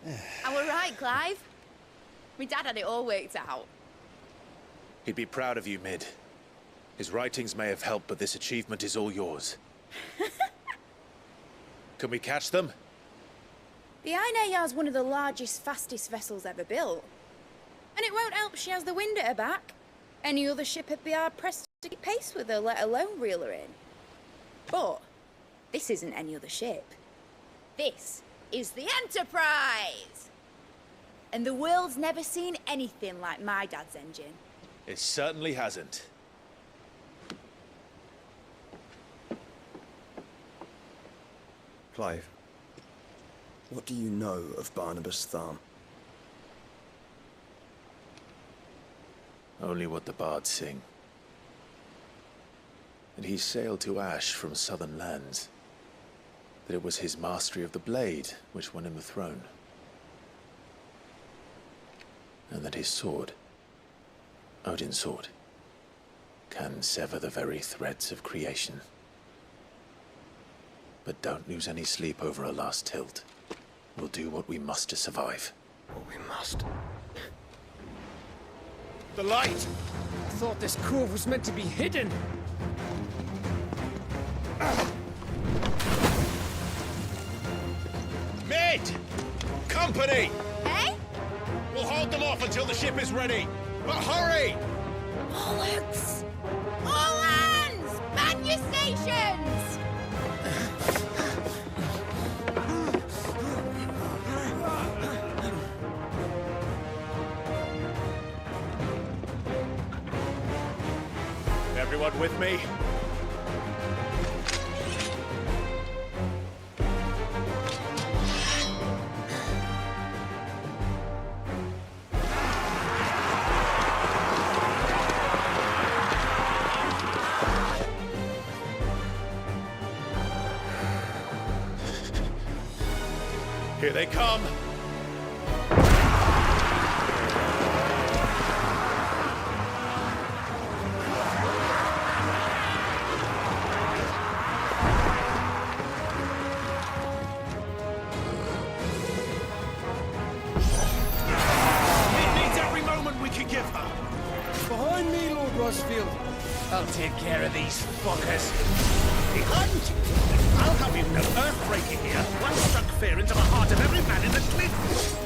I were right, Clive. My dad had it all worked out. He'd be proud of you, Mid. His writings may have helped, but this achievement is all yours. Can we catch them? The Ainayar's one of the largest, fastest vessels ever built. And it won't help she has the wind at her back. Any other ship would be hard-pressed to keep pace with her, let alone reel her in. But this isn't any other ship. This is the Enterprise! And the world's never seen anything like my dad's engine. It certainly hasn't. Clive, what do you know of Barnabas Tharm? Only what the bards sing. That he sailed to Ash from southern lands. That it was his mastery of the blade which won him the throne. And that his sword, Odin's sword, can sever the very threads of creation. But don't lose any sleep over a last tilt. We'll do what we must to survive. What we must. The light! I thought this cove was meant to be hidden. Mid! Company! Eh? We'll hold them off until the ship is ready. But hurry! Bollocks! All hands! Man your stations! Everyone with me? Here they come! Behind me, Lord Rosfield. I'll take care of these fuckers. Behind you? I'll have you know, earthbreaking here once struck fear into the heart of every man in the cliff.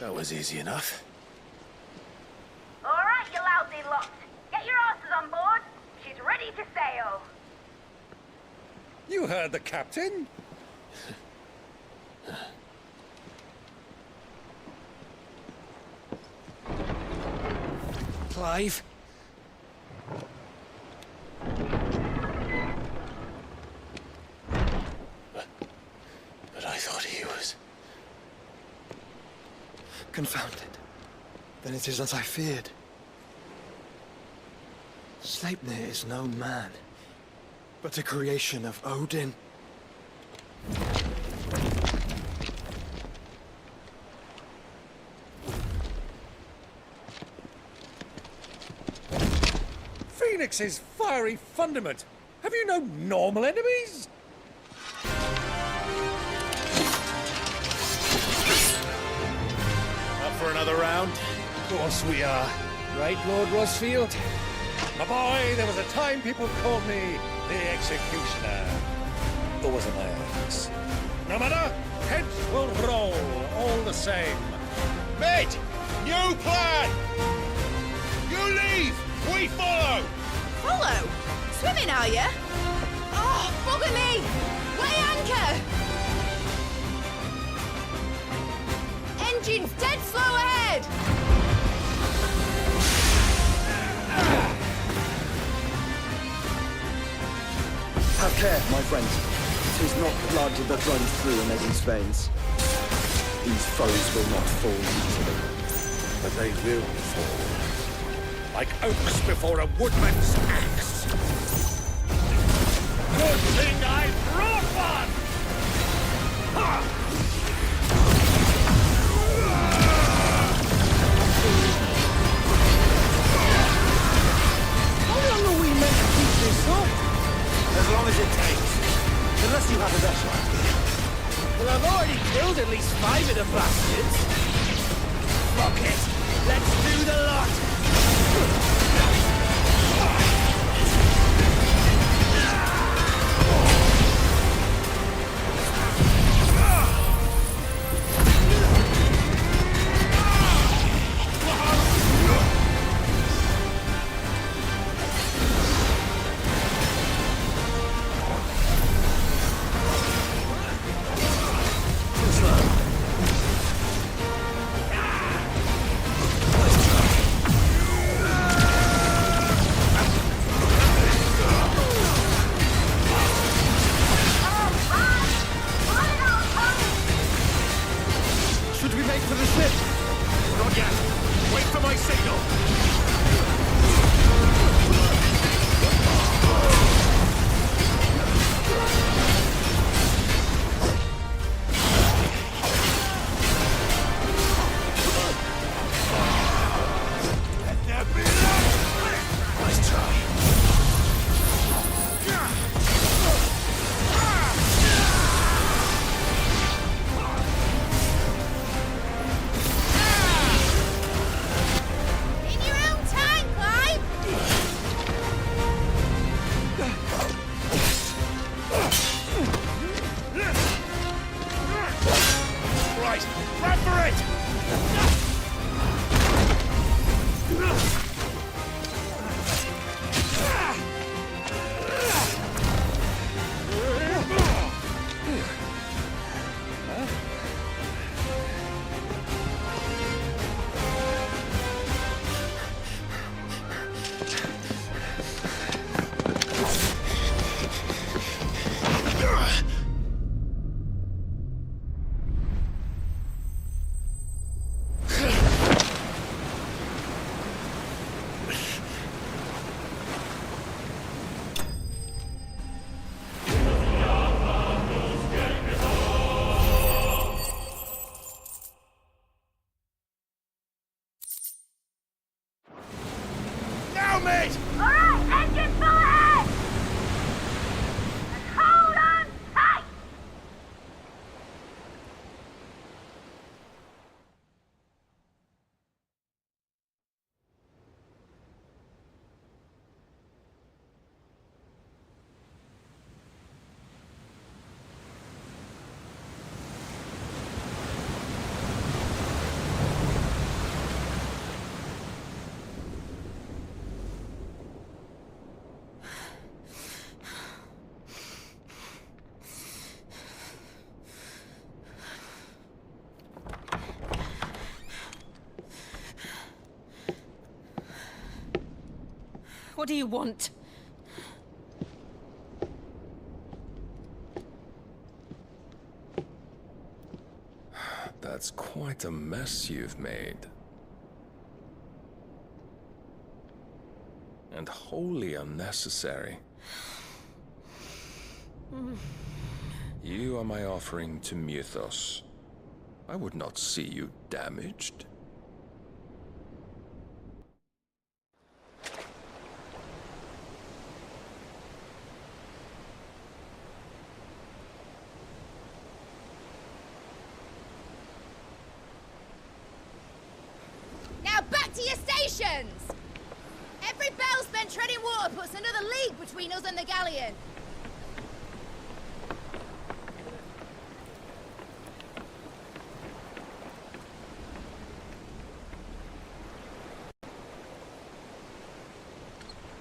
That was easy enough. All right, you lousy lot. Get your asses on board. She's ready to sail. You heard the captain. Clive? But I thought he was... Confounded. Then it is as I feared. Sleipnir is no man, but a creation of Odin. Phoenix's fiery fundament. Have you no normal enemies? Up for another round? Of course we are. Right, Lord Rosfield? My boy, there was a time people called me the Executioner. Or was it my axe? No matter, heads will roll all the same. Mate! New plan! You leave! We follow! Follow? Swimming, are you? Oh, bugger me! Weigh anchor! Engine's dead slow ahead! Have care, my friends. 'Tis not blood that runs through a maiden's veins. These foes will not fall easily. But they will fall. Like oaks before a woodman's axe. Good thing I brought one! Ha! How long are we meant to keep this up? As long as it takes. Unless you have a better idea. Well, I've already killed at least 5 of the bastards. Fuck it. Let's do the lot. mate! All right, engine full ahead! And hold on tight! What do you want? That's quite a mess you've made. And wholly unnecessary. You are my offering to Mythos. I would not see you damaged. Now back to your stations! Every bell spent treading water puts another league between us and the galleon.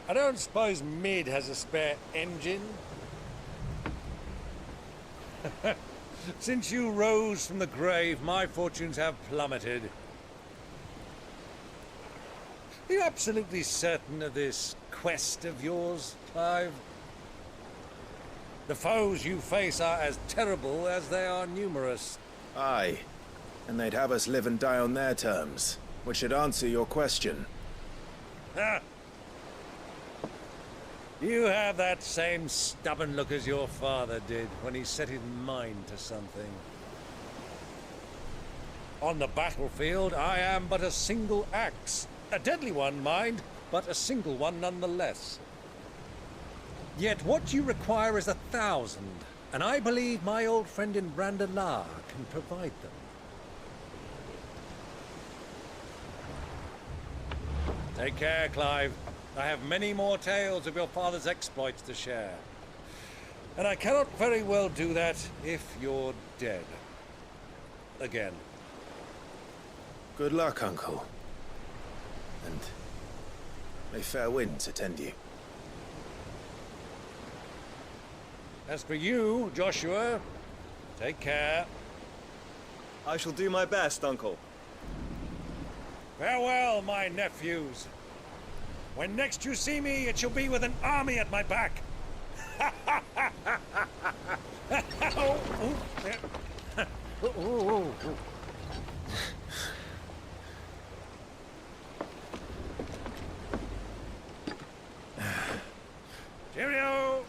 I don't suppose Mid has a spare engine? Since you rose from the grave, my fortunes have plummeted. Are you absolutely certain of this quest of yours, Clive? The foes you face are as terrible as they are numerous. Aye. And they'd have us live and die on their terms, which should answer your question. Ha! You have that same stubborn look as your father did when he set his mind to something. On the battlefield, I am but a single axe. A deadly one, mind, but a single one nonetheless. Yet what you require is 1,000, and I believe my old friend in Brandalar can provide them. Take care, Clive. I have many more tales of your father's exploits to share. And I cannot very well do that if you're dead. Again. Good luck, Uncle. And may fair winds attend you. As for you, Joshua, take care. I shall do my best, Uncle. Farewell, my nephews. When next you see me, it shall be with an army at my back. Cheerio!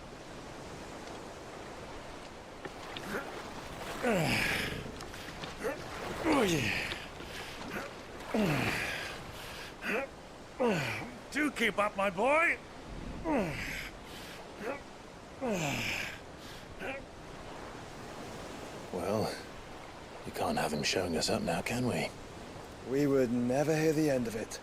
Oh, yeah. Do keep up, my boy. Well, you can't have him showing us up now, can we? We would never hear the end of it.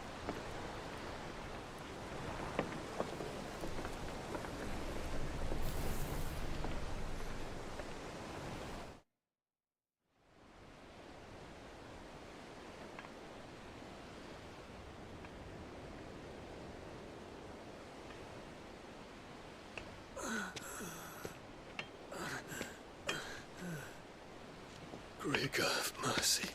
Great God of mercy.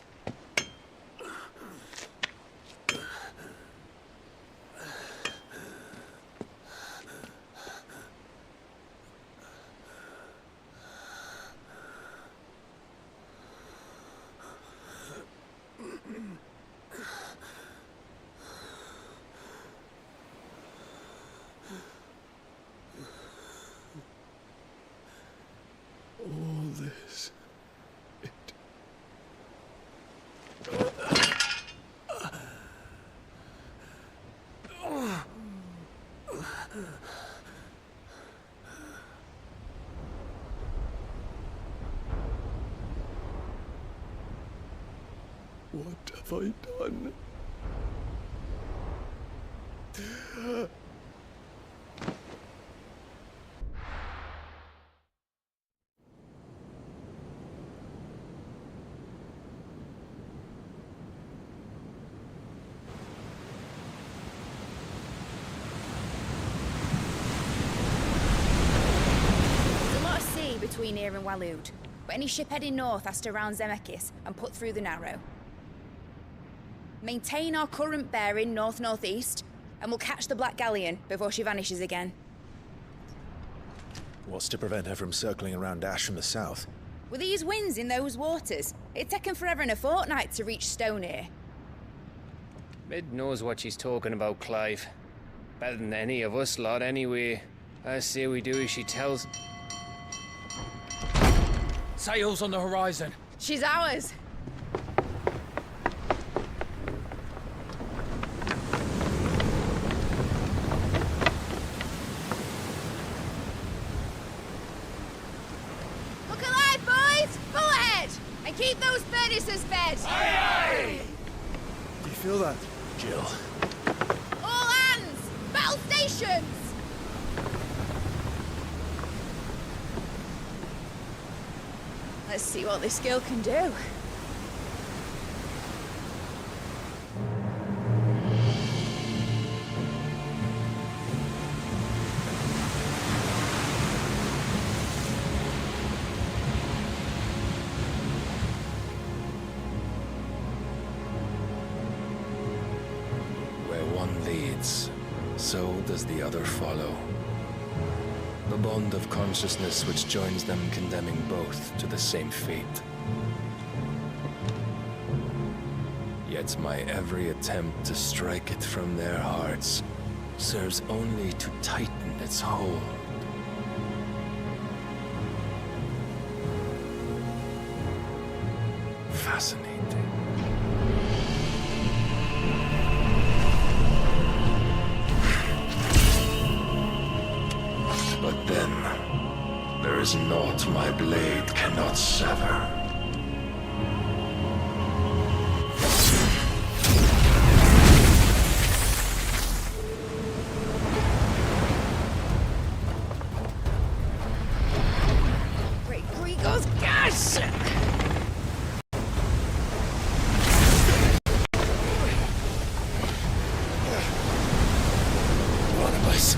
All this. What have I done? There's a lot of sea between here and Waloed, but any ship heading north has to round Zemeckis and put through the Narrow. Maintain our current bearing north-northeast, and we'll catch the Black Galleon before she vanishes again. What's to prevent her from circling around Ash from the south? With these winds in those waters, it'd taken forever and a fortnight to reach Stonehenge. Mid knows what she's talking about, Clive. Better than any of us lot, anyway. I say we do as she tells. Sails on the horizon. She's ours. Look alive, boys! Pull ahead! And keep those furnaces fed! Aye, Do you feel that? Jill. All hands! Battle stations! Let's see what this girl can do. Where one leads, so does the other follow. The bond of consciousness which joins them condemning both to the same fate. Yet my every attempt to strike it from their hearts serves only to tighten its hold. Fascinating. But then, there is naught my blade cannot sever. Great Grigor's gas! Barnabas.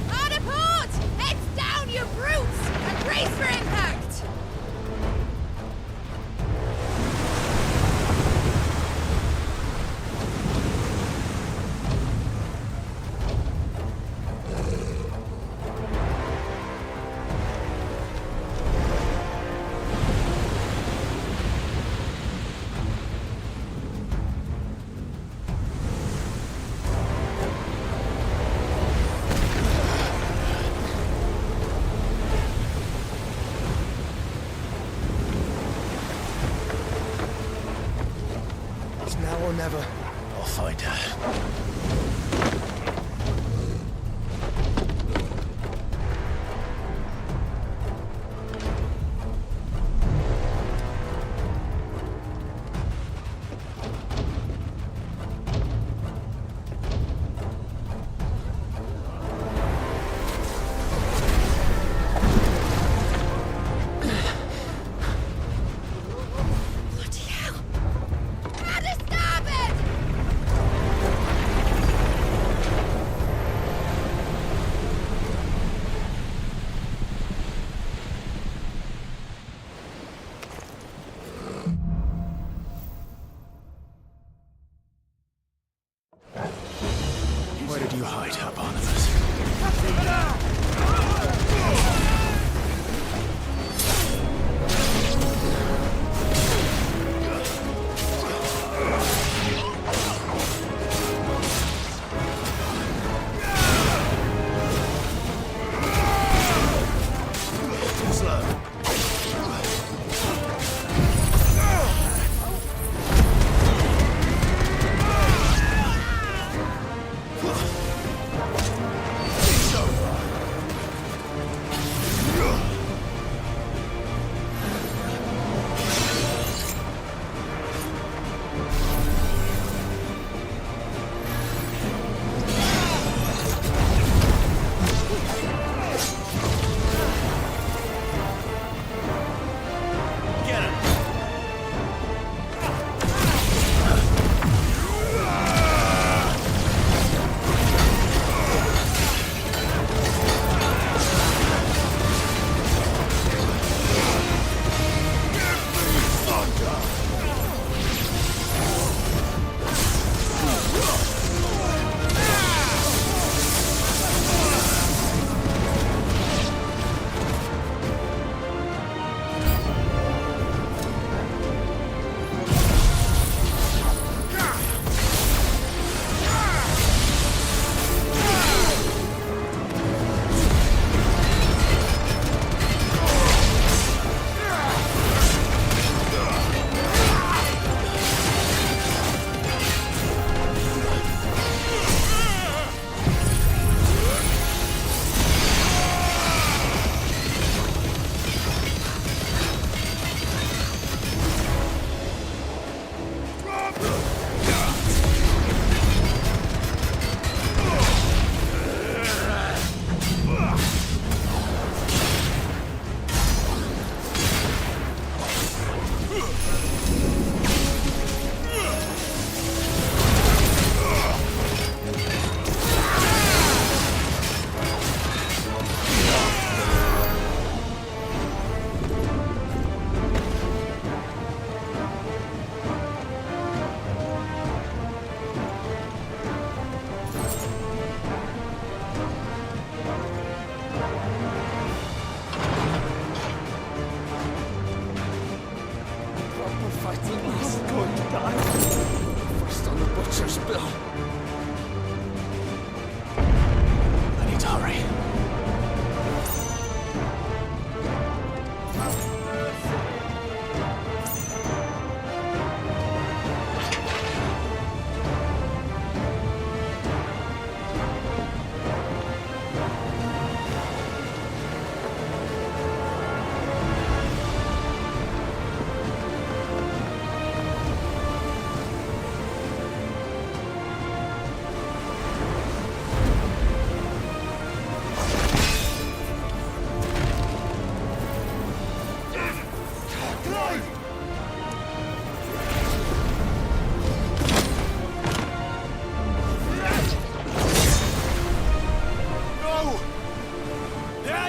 Hard a port! Heads down, you brutes! And brace for impact! It's now or never. I'll find her. Bloody hell! Out of starboard! Where did you hide her, Barnabas?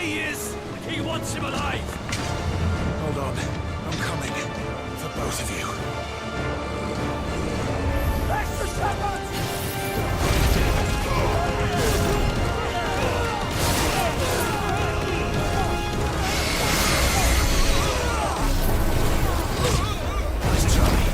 he is! He wants him alive! Hold on. I'm coming. For both of you. Extra shepherds! Nice try.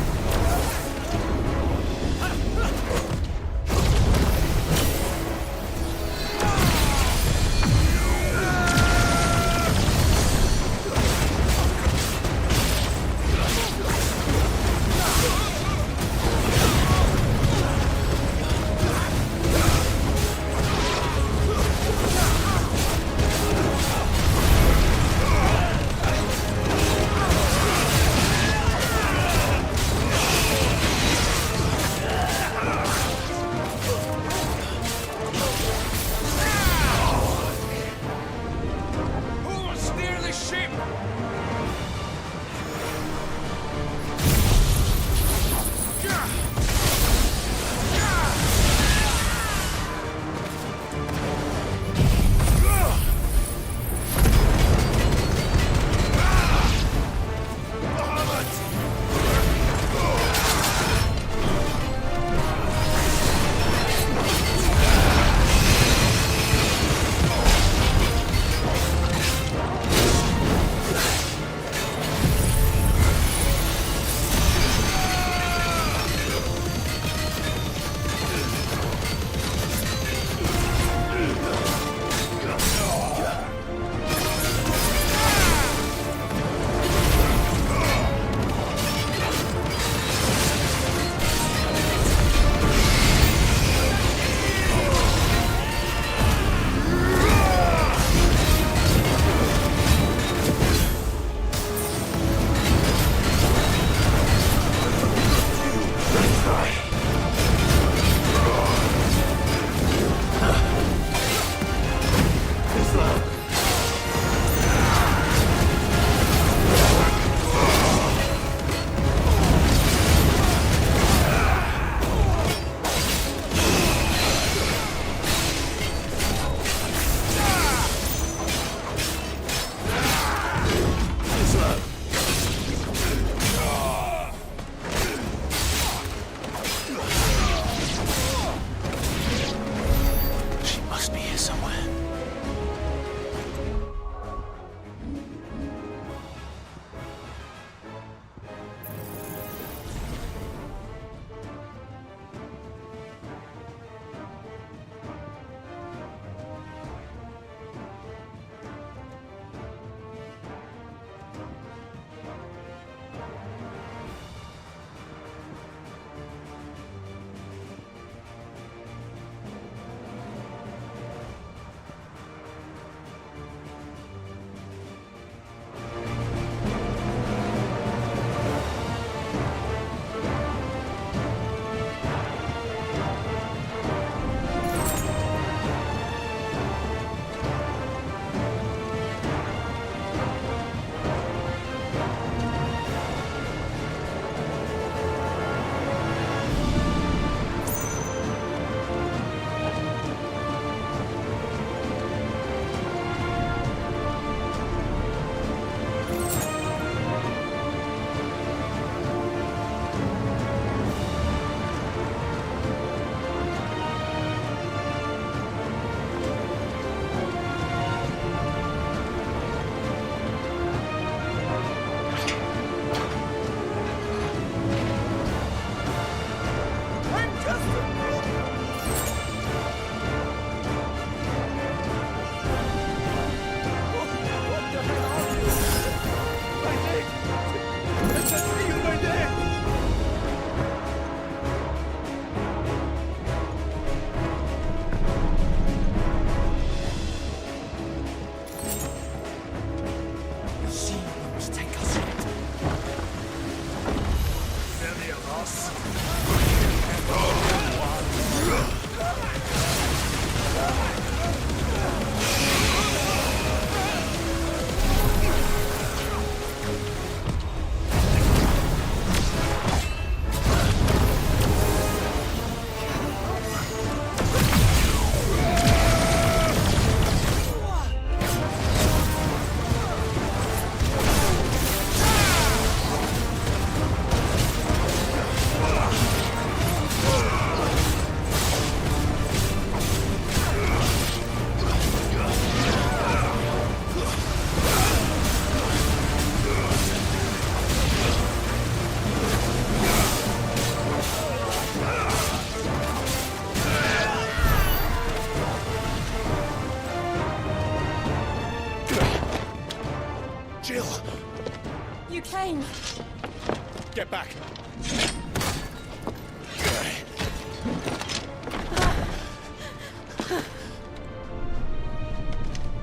Jill! You came. Get back!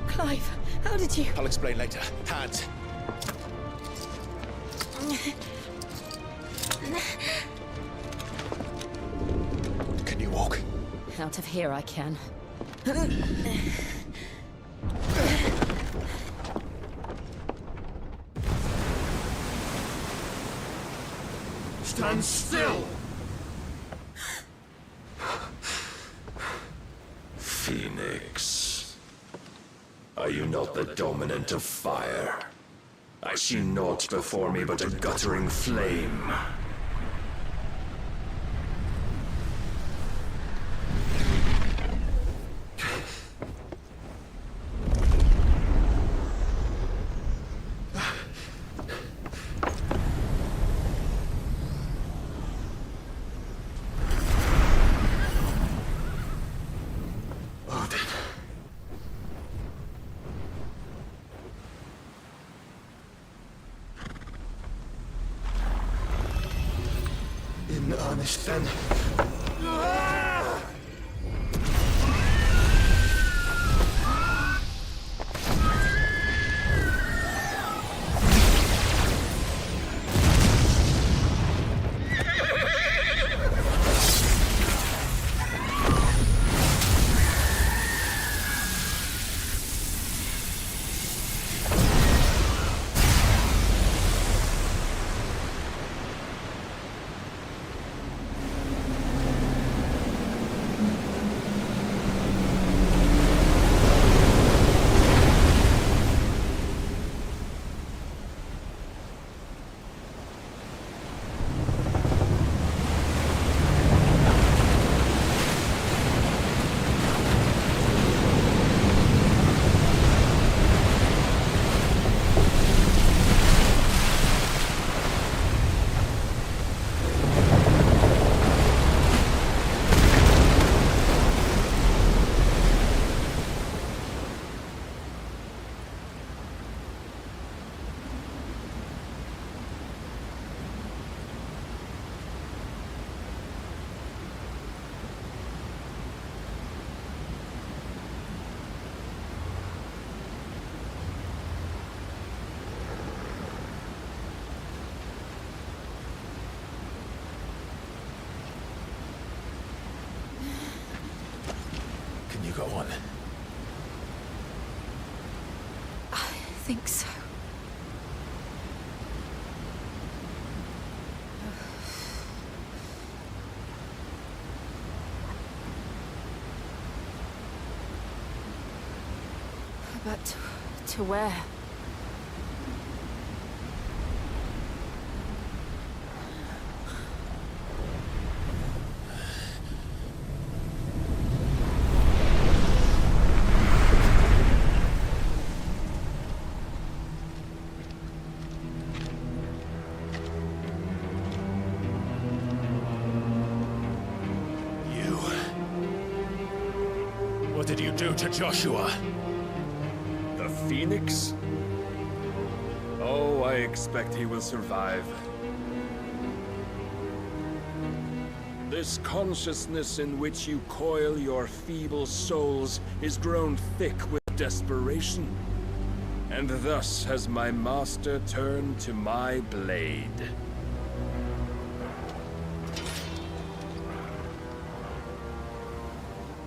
Clive, how did you... I'll explain later. Hands. Can you walk? Out of here I can. Stand still! Phoenix. Are you not the Dominant of Fire? I see naught before me but a guttering flame. In earnest, then. Can you go on? I think so. But to where? What did you do to Joshua? The Phoenix? Oh, I expect he will survive. This consciousness in which you coil your feeble souls is grown thick with desperation. And thus has my master turned to my blade.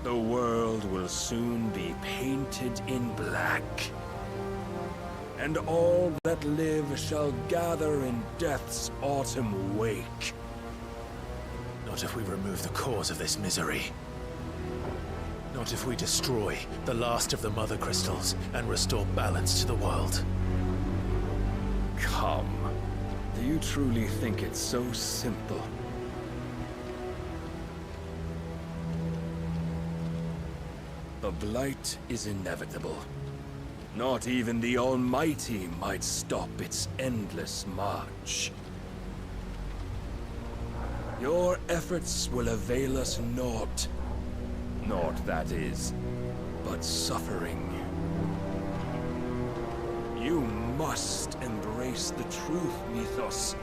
The world will soon be painted in black. And all that live shall gather in death's autumn wake. Not if we remove the cause of this misery. Not if we destroy the last of the Mothercrystals and restore balance to the world. Come. Do you truly think it's so simple? The blight is inevitable. Not even the Almighty might stop its endless march. Your efforts will avail us naught. Naught, that is, but suffering. You must embrace the truth, Mythos.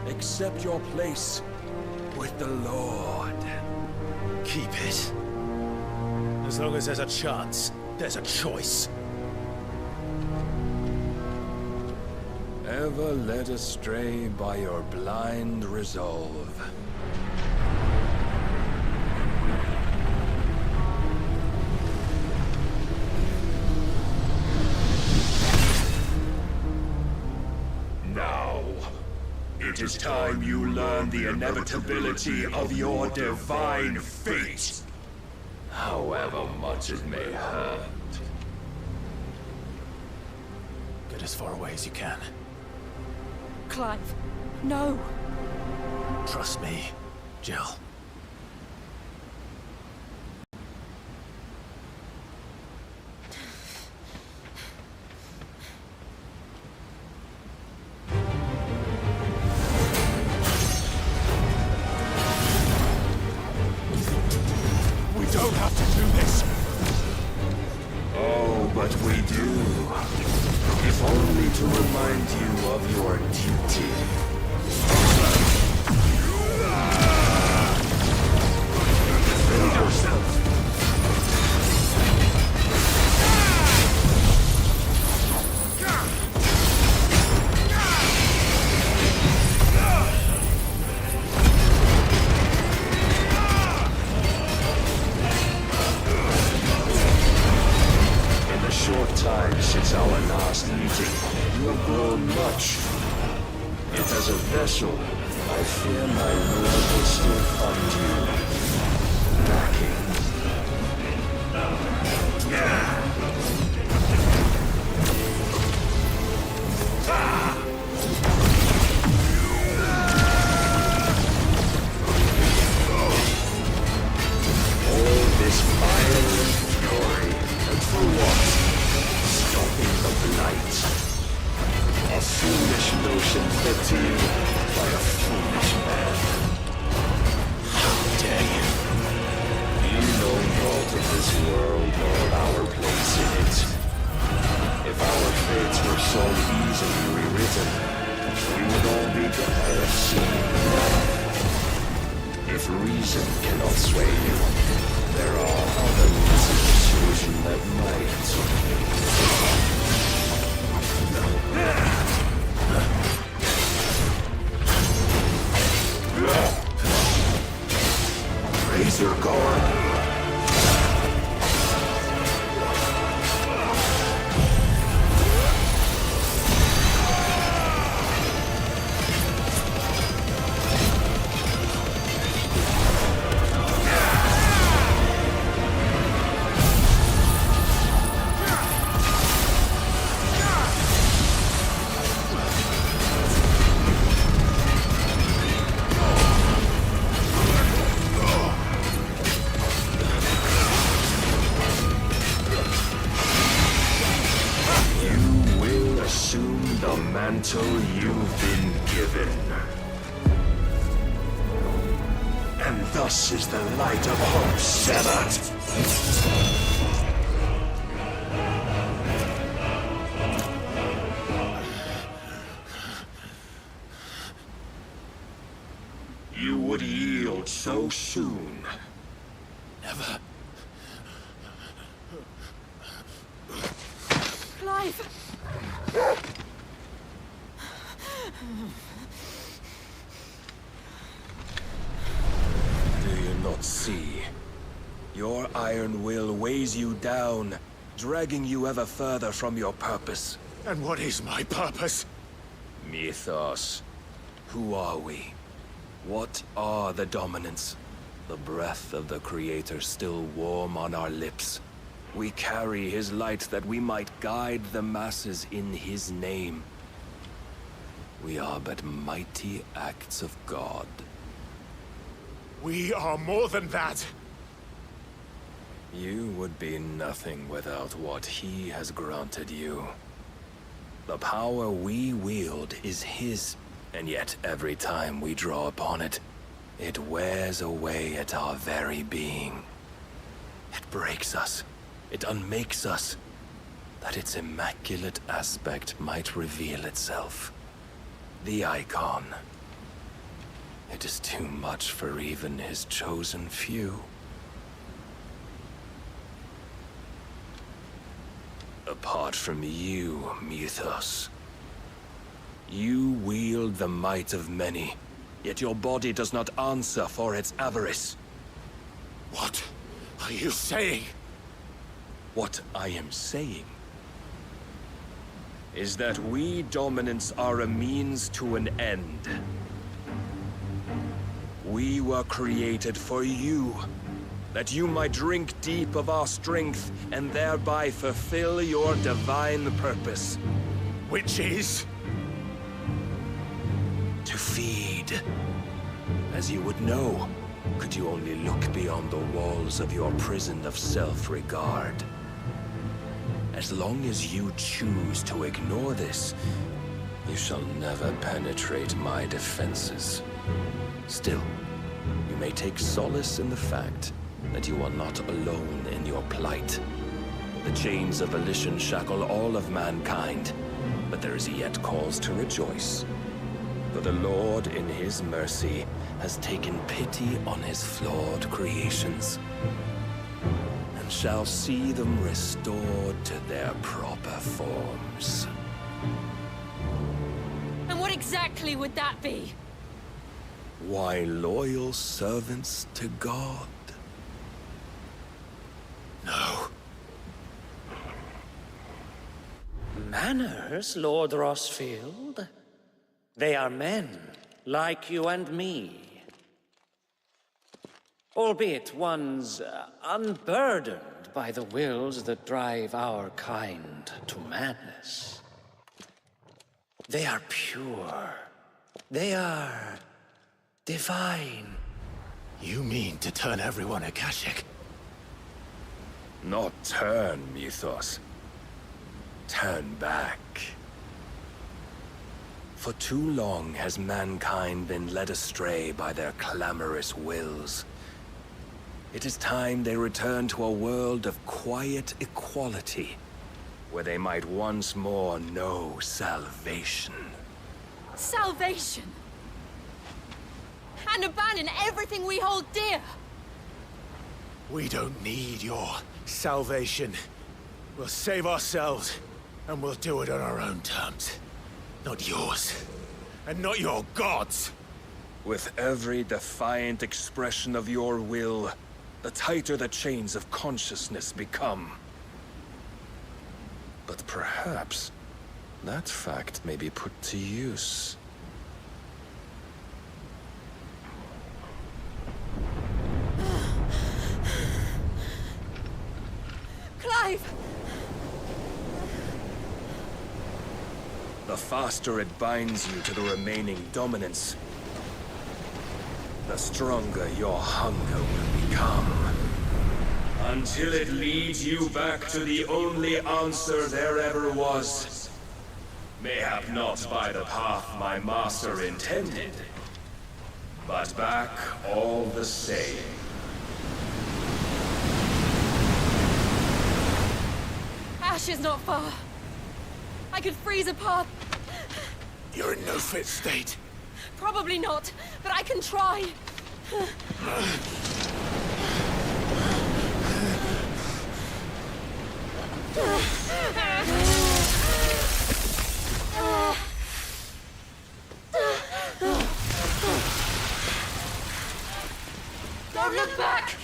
Accept your place with the Lord. Keep it. As long as there's a chance, there's a choice. Ever led astray by your blind resolve. Now, it is time you learn the inevitability of your divine fate. However much it may hurt. Get as far away as you can. Clive, no. Trust me, Jill. We don't have to do this. Oh, but we do. If only to remind you of your duty. Defend yourself. Short time since our last meeting, you have grown much. Yet as a vessel, I fear my lord will still find you lacking. All this violent fury, and for what? Stopping the blight. A foolish notion fed to you by a foolish man. How dare you? You know naught of this world nor our place in it. If our fates were so easily rewritten, we would all be dead soon. If reason cannot sway you, there are other means of persuasion that might. Razor guard. You've been given. And thus is the light of hope severed. You would yield so soon. Never. Clive! Do you not see? Your iron will weighs you down, dragging you ever further from your purpose. And what is my purpose? Mythos. Who are we? What are the dominants? The breath of the Creator still warm on our lips. We carry his light that we might guide the masses in his name. We are but mighty acts of God. We are more than that. You would be nothing without what he has granted you. The power we wield is his, and yet every time we draw upon it, it wears away at our very being. It breaks us. It unmakes us. that its immaculate aspect might reveal itself. The icon. It is too much for even his chosen few. Apart from you, Mythos. You wield the might of many, yet your body does not answer for its avarice. What are you saying? What I am saying is that we Dominants are a means to an end. We were created for you, that you might drink deep of our strength and thereby fulfill your divine purpose. Which is? To feed. As you would know, could you only look beyond the walls of your prison of self-regard. As long as you choose to ignore this, you shall never penetrate my defenses. Still, you may take solace in the fact that you are not alone in your plight. The chains of volition shackle all of mankind, but there is yet cause to rejoice. For the Lord, in his mercy, has taken pity on his flawed creations, and shall see them restored to their proper forms. And what exactly would that be? Why, loyal servants to God. No. Manners, Lord Rosfield? They are men, like you and me. Albeit ones unburdened by the wills that drive our kind to madness. They are pure. They are divine. You mean to turn everyone Akashic? Not turn, Mythos. Turn back. For too long has mankind been led astray by their clamorous wills. It is time they return to a world of quiet equality, where they might once more know salvation. Salvation? And abandon everything we hold dear? We don't need your salvation. We'll save ourselves, and we'll do it on our own terms. Not yours, and not your gods. With every defiant expression of your will, the tighter the chains of consciousness become. But perhaps that fact may be put to use. Clive! The faster it binds you to the remaining dominance, the stronger your hunger will become. Until it leads you back to the only answer there ever was. Mayhap not by the path my master intended, but back all the same. Ash is not far. I could freeze a path. You're in no fit state. Probably not, but I can try. Don't look back!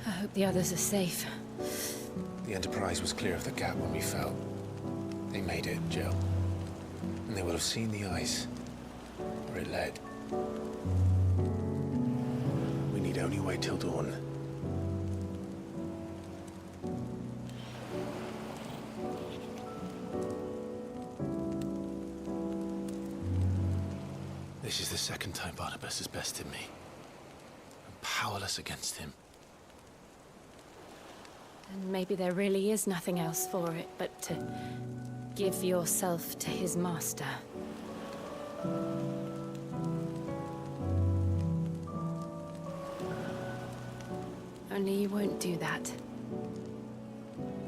I hope the others are safe. The Enterprise was clear of the gap when we fell. They made it, Jill. And they will have seen the ice. where it led. We need only wait till dawn. This is the second time Barnabas has bested me. I'm powerless against him. And maybe there really is nothing else for it but to give yourself to his master. Only you won't do that.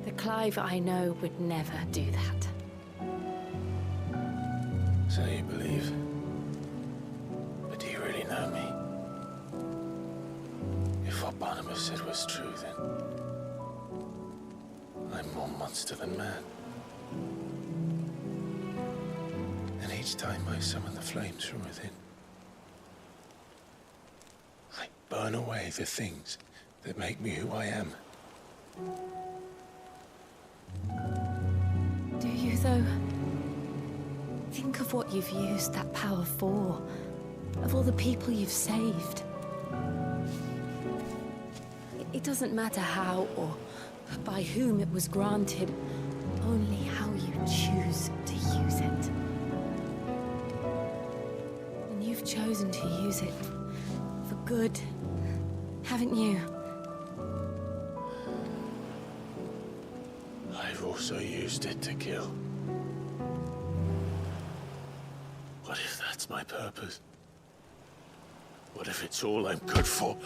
The Clive I know would never do that. So you believe? But do you really know me? If what Barnabas said was true, then I'm more monster than man. And each time I summon the flames from within, I burn away the things that make me who I am. Do you, though? Think of what you've used that power for, of all the people you've saved. It doesn't matter how or by whom it was granted, only how you choose to use it. And you've chosen to use it for good, haven't you? I've also used it to kill. What if that's my purpose? What if it's all I'm good for?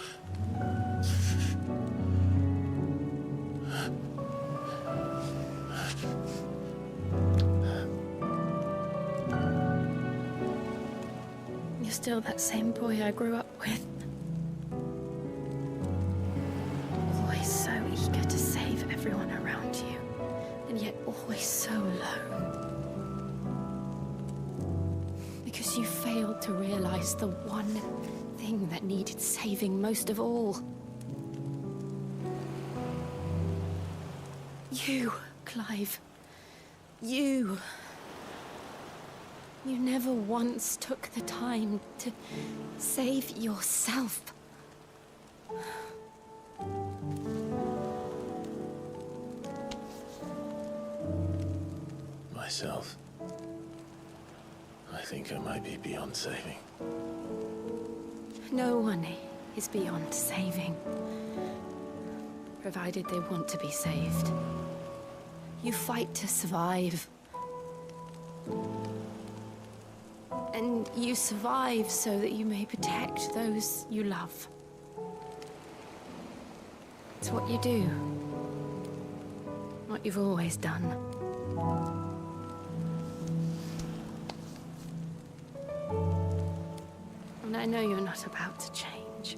You're still that same boy I grew up with. Always so eager to save everyone around you, and yet always so alone. Because you failed to realize the one thing that needed saving most of all. You, Clive. You. You never once took the time to save yourself. Myself? I think I might be beyond saving. No one is beyond saving, provided they want to be saved. You fight to survive. And you survive so that you may protect those you love. It's what you do. What you've always done. And I know you're not about to change.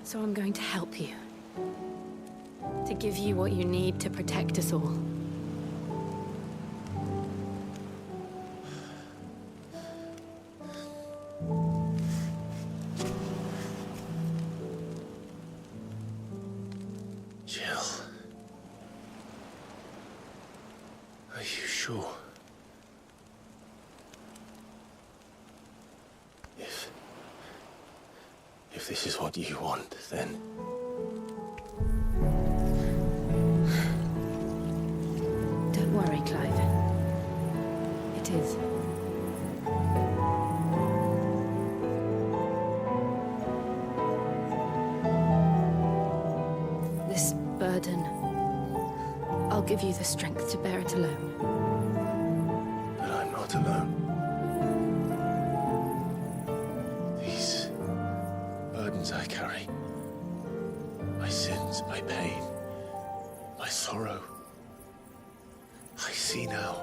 So I'm going to help you. To give you what you need to protect us all. Jill. Are you sure? If this is what you want, then... Don't worry, Clive. It is. This burden, I'll give you the strength to bear it alone. But I'm not alone. These burdens I carry, my sins, my pain, my sorrow, I see now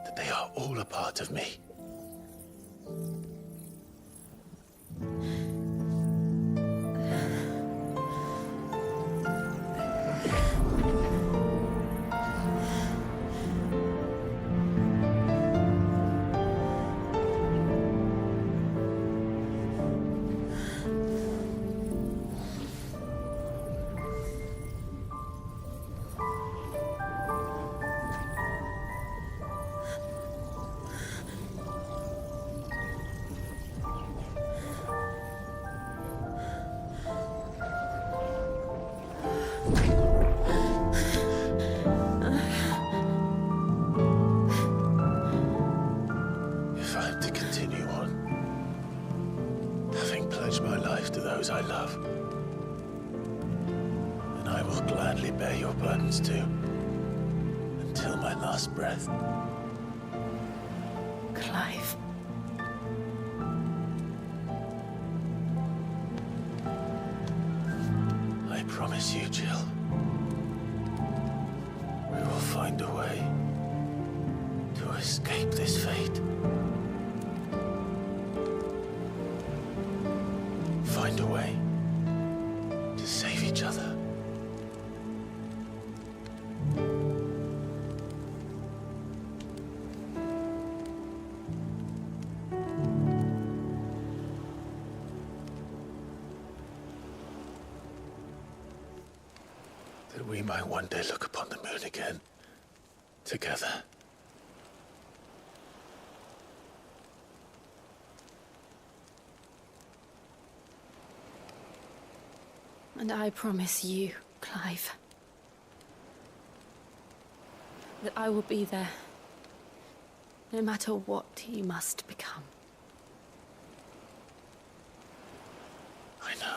that they are all a part of me. life to those I love. And I will gladly bear your burdens too, until my last breath. Clive. I promise you, Jill. We will find a way to escape this fate. Find a way to save each other. That we might one day look upon the moon again, together. And I promise you, Clive, that I will be there, no matter what you must become. I know.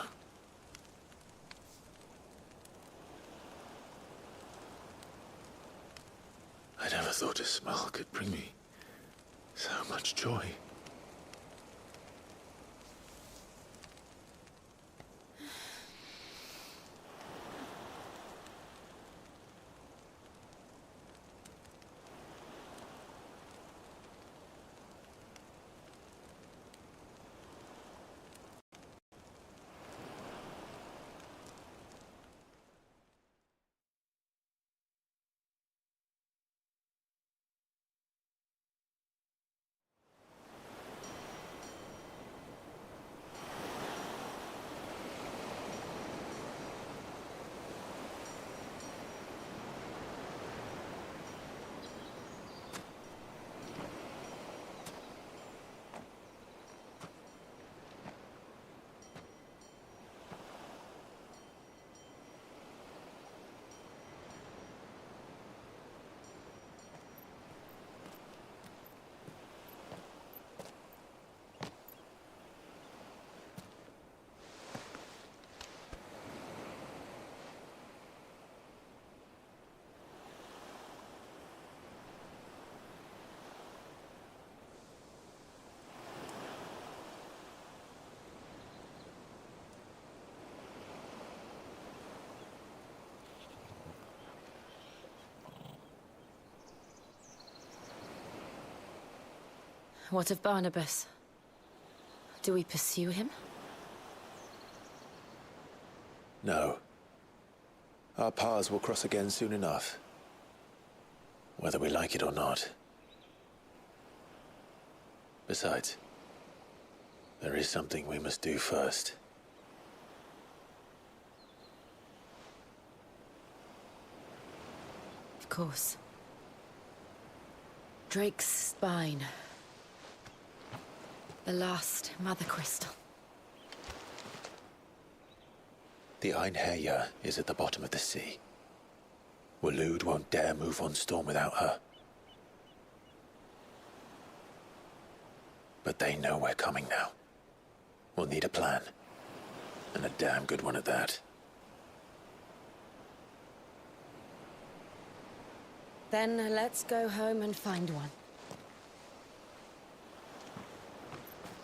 I never thought a smile could bring me so much joy. What of Barnabas? Do we pursue him? No. Our paths will cross again soon enough. Whether we like it or not. Besides, there is something we must do first. Of course. Drake's spine. The last Mothercrystal. The Einherjar is at the bottom of the sea. Waloed won't dare move on storm without her. But they know we're coming now. We'll need a plan. And a damn good one at that. Then let's go home and find one.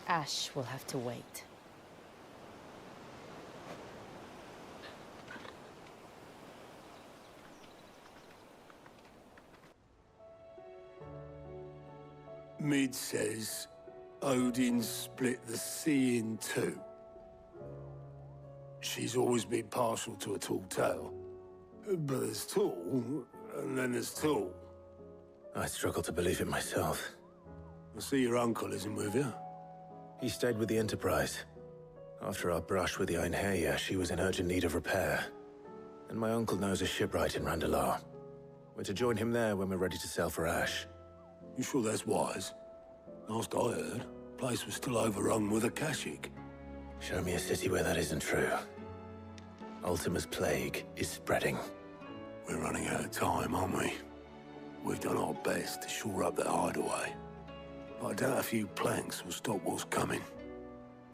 Ash will have to wait. Mid says Odin split the sea in two. She's always been partial to a tall tale. But there's tall, and then there's tall. I struggle to believe it myself. I see your uncle isn't with you. He stayed with the Enterprise. After our brush with the Einherjar, she was in urgent need of repair. And my uncle knows a shipwright in Randalar. We're to join him there when we're ready to sail for Ash. You sure that's wise? Last I heard, the place was still overrun with Akashic. Show me a city where that isn't true. Ultima's plague is spreading. We're running out of time, aren't we? We've done our best to shore up that hideaway. But I doubt a few planks will stop what's coming.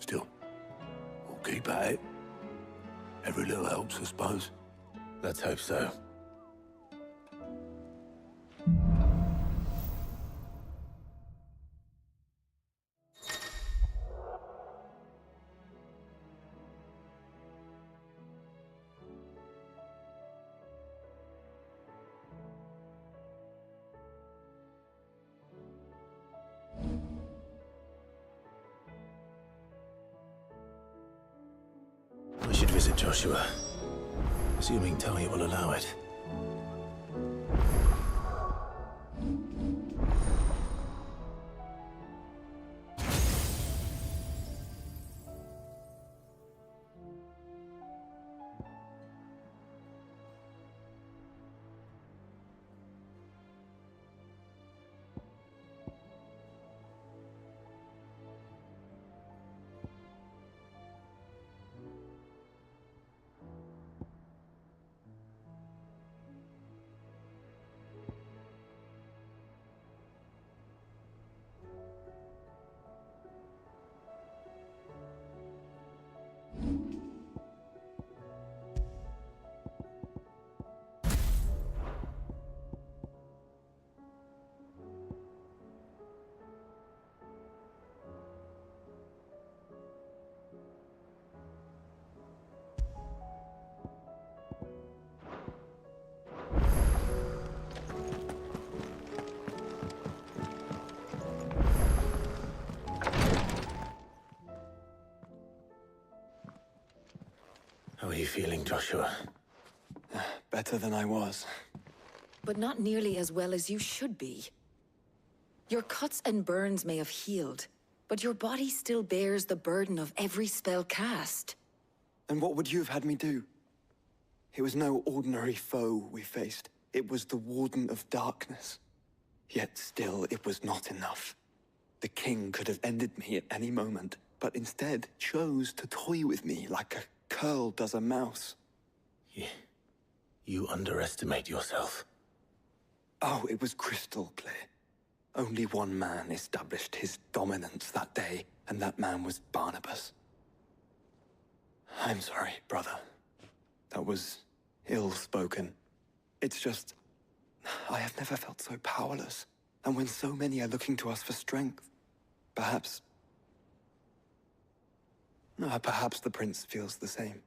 Still, we'll Keep at it. Every little helps, I suppose. Let's hope so. We should visit Joshua. Assuming Tony will allow it. How are you feeling, Joshua? Better than I was. But not nearly as well as you should be. Your cuts and burns may have healed, but your body still bears the burden of every spell cast. And what would you have had me do? It was no ordinary foe we faced. It was the Warden of Darkness. Yet still, it was not enough. The king could have ended me at any moment, but instead chose to toy with me like a curl does a mouse. You underestimate yourself. Oh, it was crystal clear. Only one man established his dominance that day, and that man was Barnabas. I'm sorry, brother. That was ill-spoken. It's just, I have never felt so powerless. And when so many are looking to us for strength, perhaps the prince feels the same.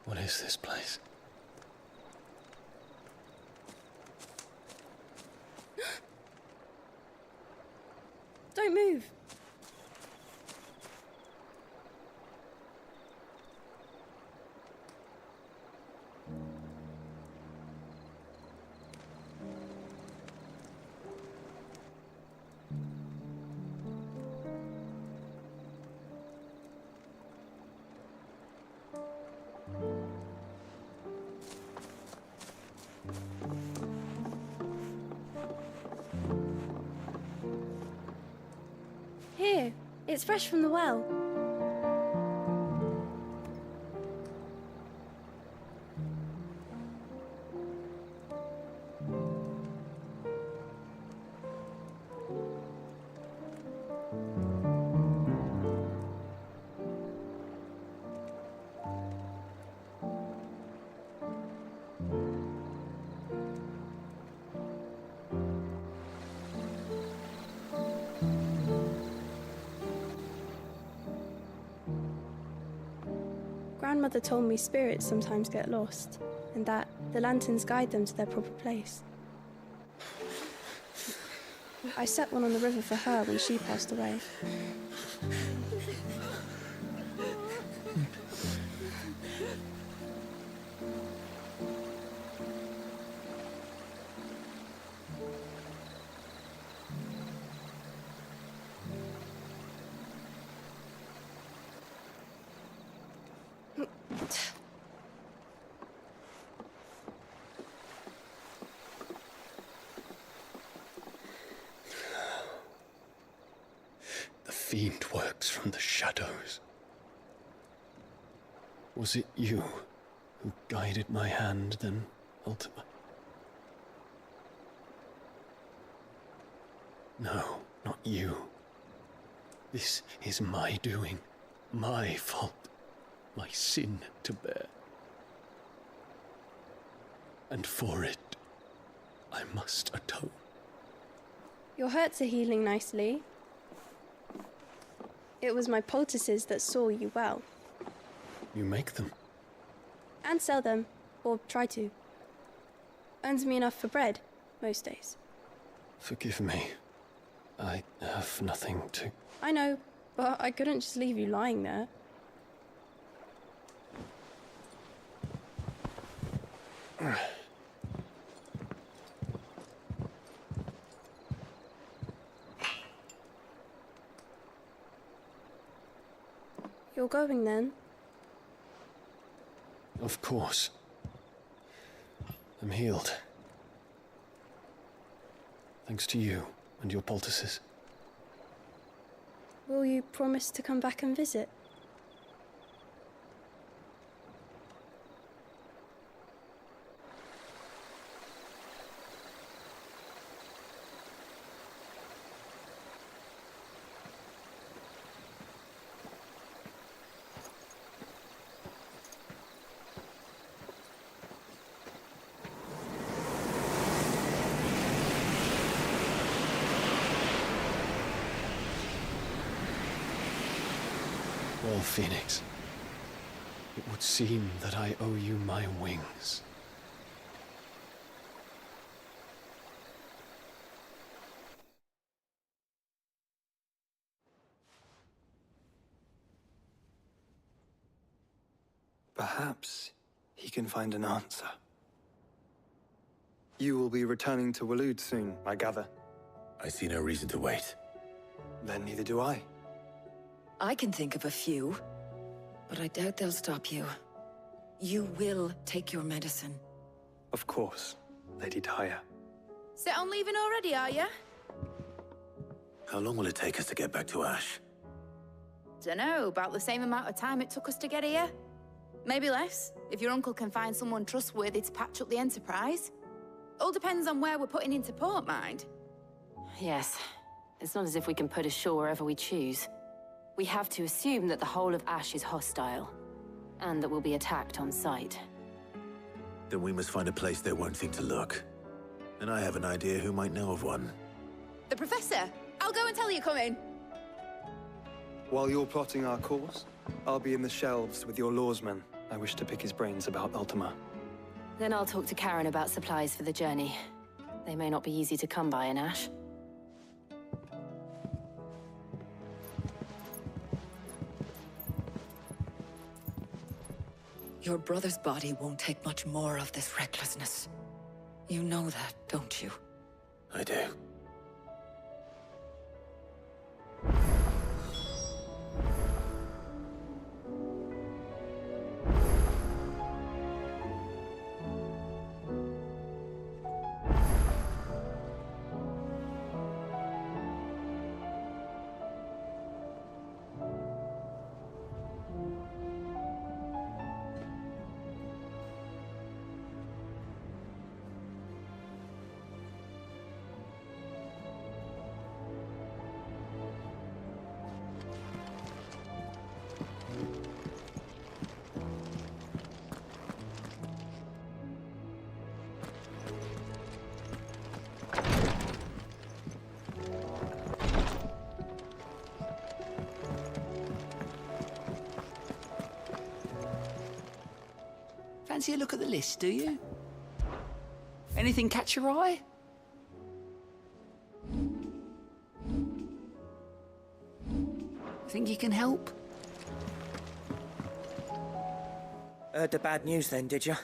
What is this place? Don't move. Here, it's fresh from the well. Grandmother told me spirits sometimes get lost, and that the lanterns guide them to their proper place. I set one on the river for her when she passed away. The fiend works from the shadows. Was it you who guided my hand then, Ultima? No, not you. This is my doing, my fault, my sin to bear. And for it, I must atone. Your hurts are healing nicely. It was my poultices that saw you well. You make them? And sell them, or try to. Earns me enough for bread, most days. Forgive me. I have nothing to... I know, but I couldn't just leave you lying there. You're going then? Of course. I'm healed. Thanks to you and your poultices. Will you promise to come back and visit? Well, Phoenix, it would seem that I owe you my wings. Perhaps he can find an answer. You will be returning to Waloed soon, I gather. I see no reason to wait. Then neither do I. I can think of a few, but I doubt they'll stop you. You will take your medicine. Of course, Lady Daya. Set on leaving already, are ya? How long will it take us to get back to Ash? Dunno, about the same amount of time it took us to get here. Maybe less, if your uncle can find someone trustworthy to patch up the Enterprise. All depends on where we're putting into port, mind. Yes. It's not as if we can put ashore wherever we choose. We have to assume that the whole of Ash is hostile, and that we'll be attacked on sight. Then we must find a place they won't think to look. And I have an idea who might know of one. The Professor! I'll go and tell you coming! While you're plotting our course, I'll be in the shelves with your lawsman. I wish to pick his brains about Ultima. Then I'll talk to Karen about supplies for the journey. They may not be easy to come by in Ash. Your brother's body won't take much more of this recklessness. You know that, don't you? I do. fancy a look at the list, do you? Anything catch your eye? Think you can help? Heard the bad news then, did you?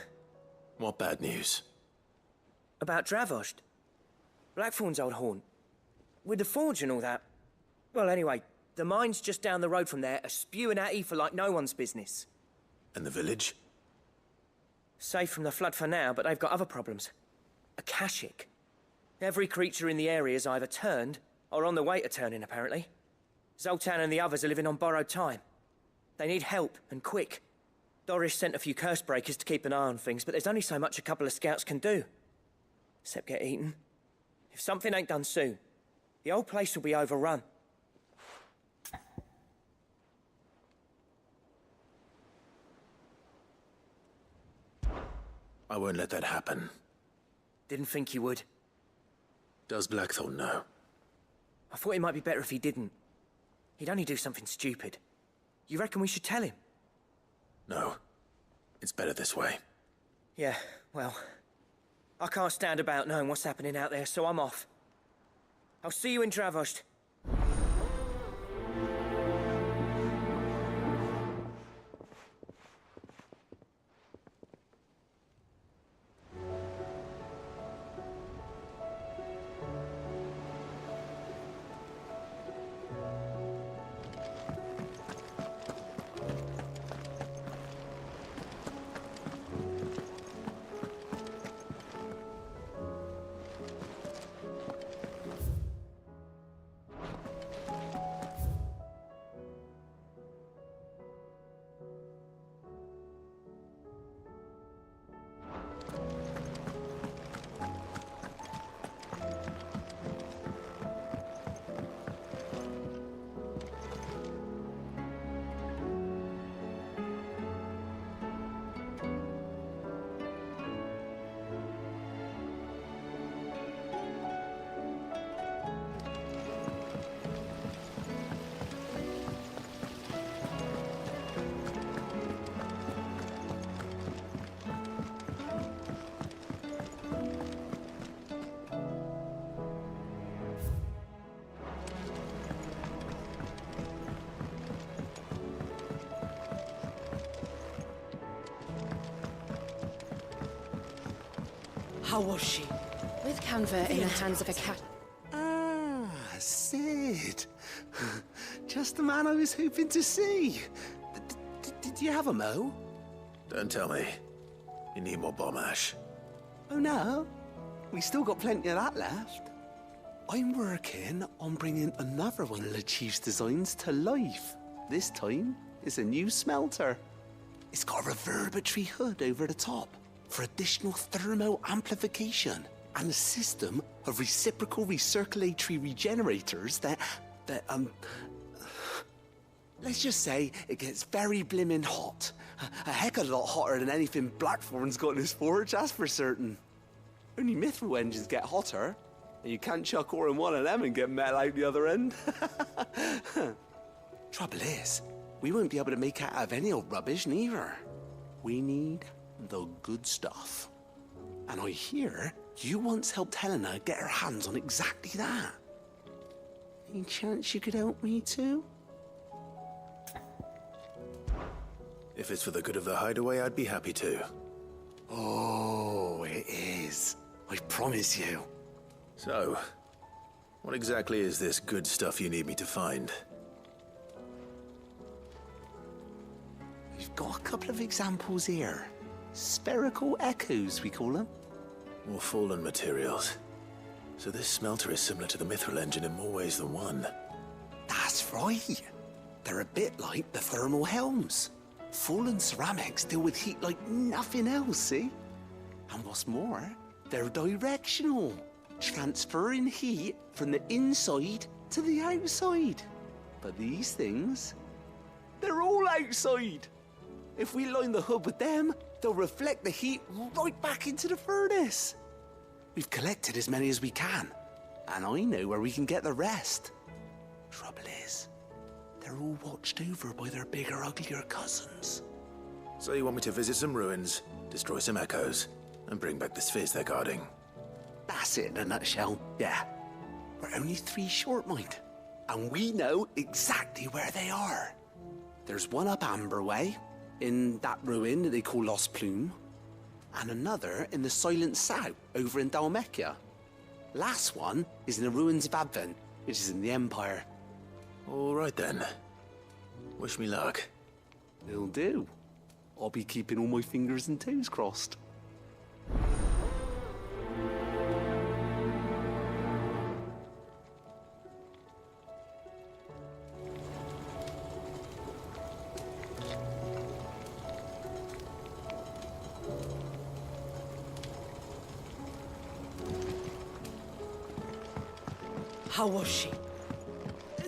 What bad news? About Dravost. Blackthorn's old haunt. With the forge and all that. Well, anyway, the mines just down the road from there are spewing out ether like no one's business. And the village? Safe from the flood for now, but they've got other problems. Akashic. Every creature in the area is either turned, or on the way to turning, apparently. Zoltan and the others are living on borrowed time. They need help, and quick. Doris sent a few curse breakers to keep an eye on things, but there's only so much a couple of scouts can do. Except get eaten. If something ain't done soon, the old place will be overrun. I won't let that happen. Didn't think you would. Does Blackthorn know? I thought it might be better if he didn't. He'd only do something stupid. You reckon we should tell him? No. It's better this way. Yeah, well... I can't stand about knowing what's happening out there, so I'm off. I'll see you in Dravost. How was she? With Canva in the hands of a cat. Ah, Sid. Just the man I was hoping to see. Did you have a mo? Don't tell me. You need more bomb ash. Oh no, we still got plenty of that left. I'm working on bringing another one of the Chief's designs to life. This time, it's a new smelter. It's got a reverberatory hood over the top for additional thermo amplification and a system of reciprocal recirculatory regenerators that let's just say it gets very blimmin' hot. A heck of a lot hotter than anything Blackthorn's got in his forge, that's for certain. Only mithril engines get hotter, and you can't chuck ore in one of them and get metal out the other end. Trouble is, we won't be able to make it out of any old rubbish neither. We need the good stuff. And I hear you once helped Helena get her hands on exactly that. Any chance you could help me too? If it's for the good of the hideaway, I'd be happy to. Oh, it is. I promise you. So, what exactly is this good stuff you need me to find? We've got a couple of examples here. Spherical echoes, we call them. More fallen materials. So this smelter is similar to the mithril engine in more ways than one. That's right. They're a bit like the thermal helms. Fallen ceramics deal with heat like nothing else, see? And what's more, they're directional, transferring heat from the inside to the outside. But these things, they're all outside. If we line the hood with them, they'll reflect the heat right back into the furnace. We've collected as many as we can, and I know where we can get the rest. Trouble is, they're all watched over by their bigger, uglier cousins. So you want me to visit some ruins, destroy some echoes, and bring back the spheres they're guarding? That's it in a nutshell, yeah. We're only 3 short, mind. And we know exactly where they are. There's one up Amber Way, in that ruin that they call Lost Plume, and another in the Silent South, over in Dalmekia. Last one is in the ruins of Advent, which is in the Empire. All right then. Wish me luck. Will do. I'll be keeping all my fingers and toes crossed. How was she?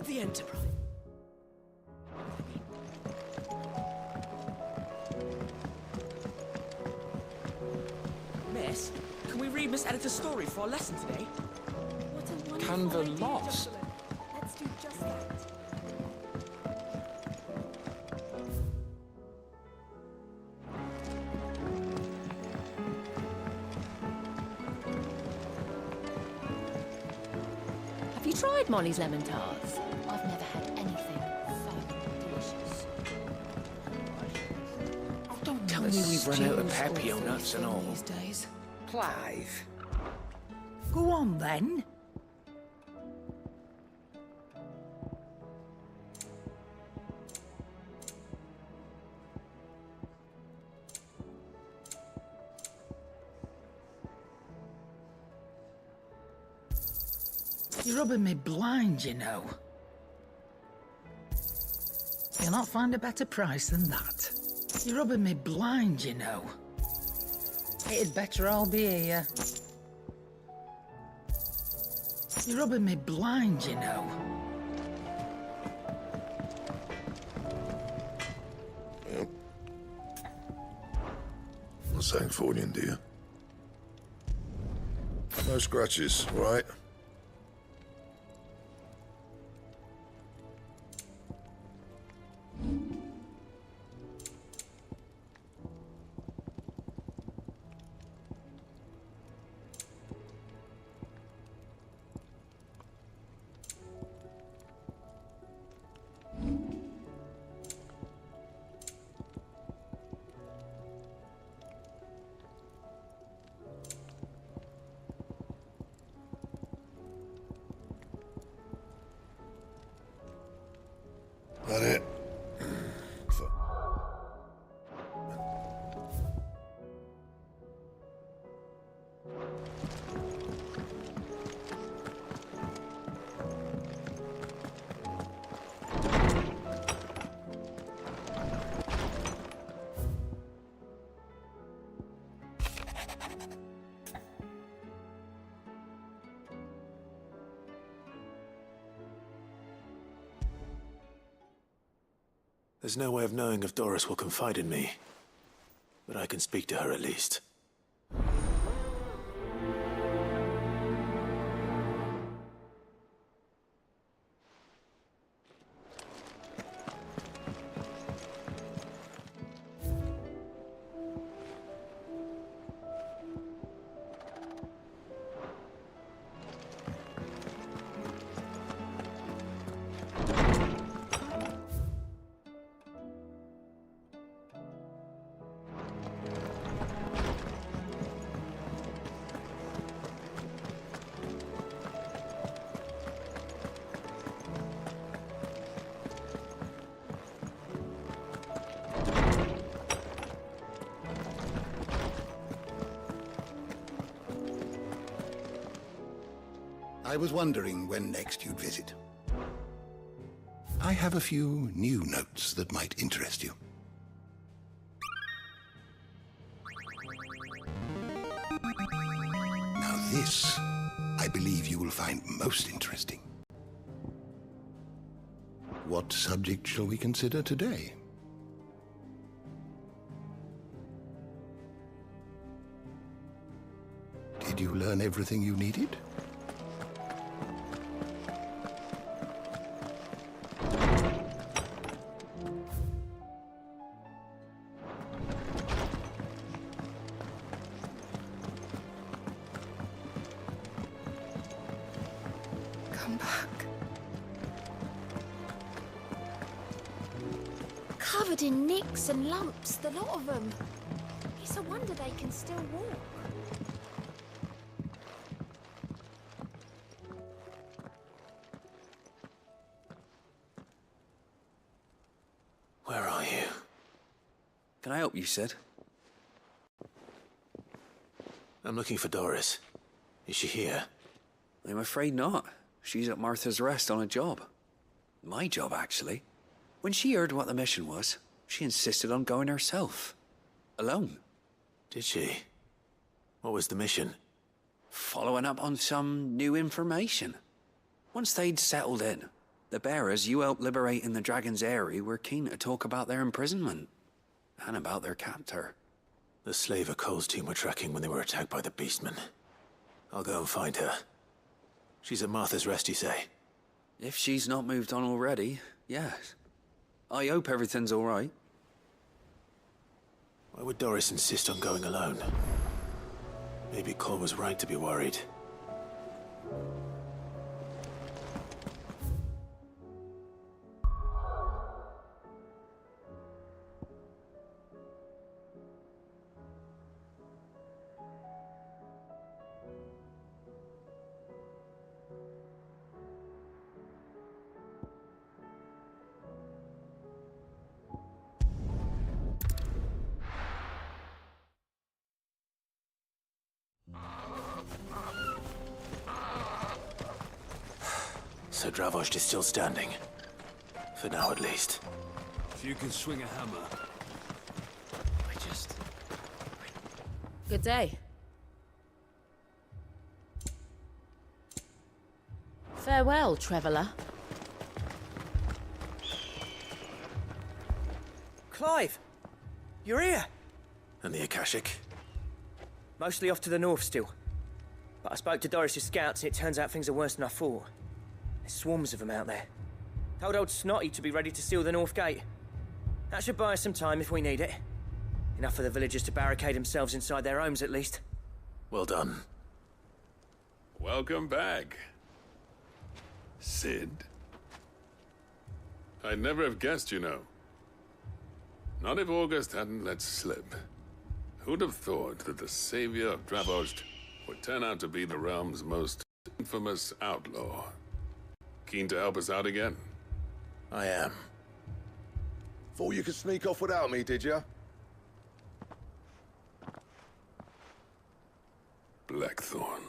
The Enterprise. Miss, can we read Miss Editor's story for our lesson today? Canva lost. Let's do just that. Have you tried Molly's lemon tarts? I've never had anything so delicious. Telling me we've run out of Papio nuts and all. These days. Clive. Go on then. You're rubbing me blind, you know. You'll not find a better price than that. You're rubbing me blind, you know. It'd better all be here. You're rubbing me blind, you know. What's Sanfordine, dear? No scratches, right? That it? There's no way of knowing if Doris will confide in me, but I can speak to her at least. I was wondering when next you'd visit. I have a few new notes that might interest you. Now this, I believe you will find most interesting. What subject shall we consider today? Did you learn everything you needed? come back. Covered in nicks and lumps, the lot of them. It's a wonder they can still walk. Where are you? Can I help you, Sid? I'm looking for Doris. Is she here? I'm afraid not. She's at Martha's Rest on a job. My job, actually. When she heard what the mission was, she insisted on going herself. Alone. Did she? What was the mission? Following up on some new information. Once they'd settled in, the bearers you helped liberate in the Dragon's Eyrie were keen to talk about their imprisonment. And about their captor. The slaver Cole's team were tracking when they were attacked by the Beastmen. I'll go and find her. She's at Martha's Rest, you say? If she's not moved on already, yes. I hope everything's all right. Why would Doris insist on going alone? Maybe Cole was right to be worried. So Dravost is still standing. For now, at least. If you can swing a hammer. Good day. Farewell, traveller. Clive! You're here! And the Akashic? Mostly off to the north still. But I spoke to Doris's scouts and it turns out things are worse than I thought. There's swarms of them out there. Told old Snotty to be ready to seal the north gate. That should buy us some time if we need it. Enough for the villagers to barricade themselves inside their homes at least. Well done. Welcome back, Sid. I'd never have guessed, you know. Not if August hadn't let slip. Who'd have thought that the savior of Dravost would turn out to be the realm's most infamous outlaw? Keen to help us out again? I am. Thought you could sneak off without me, did you? Blackthorn.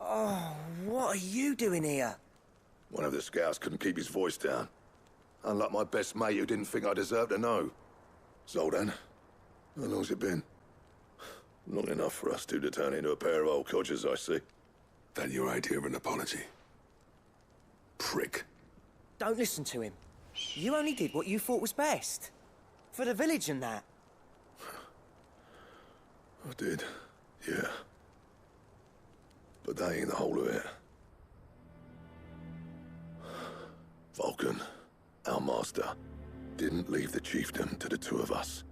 Oh, what are you doing here? One of the scouts couldn't keep his voice down. Unlike my best mate who didn't think I deserved to know. Zoldan, how long's it been? Long enough for us two to turn into a pair of old codgers, I see. That your idea of an apology? Prick. Don't listen to him. You only did what you thought was best. For the village and that. I did, yeah. But that ain't the whole of it. Vulcan, our master, didn't leave the chiefdom to the two of us.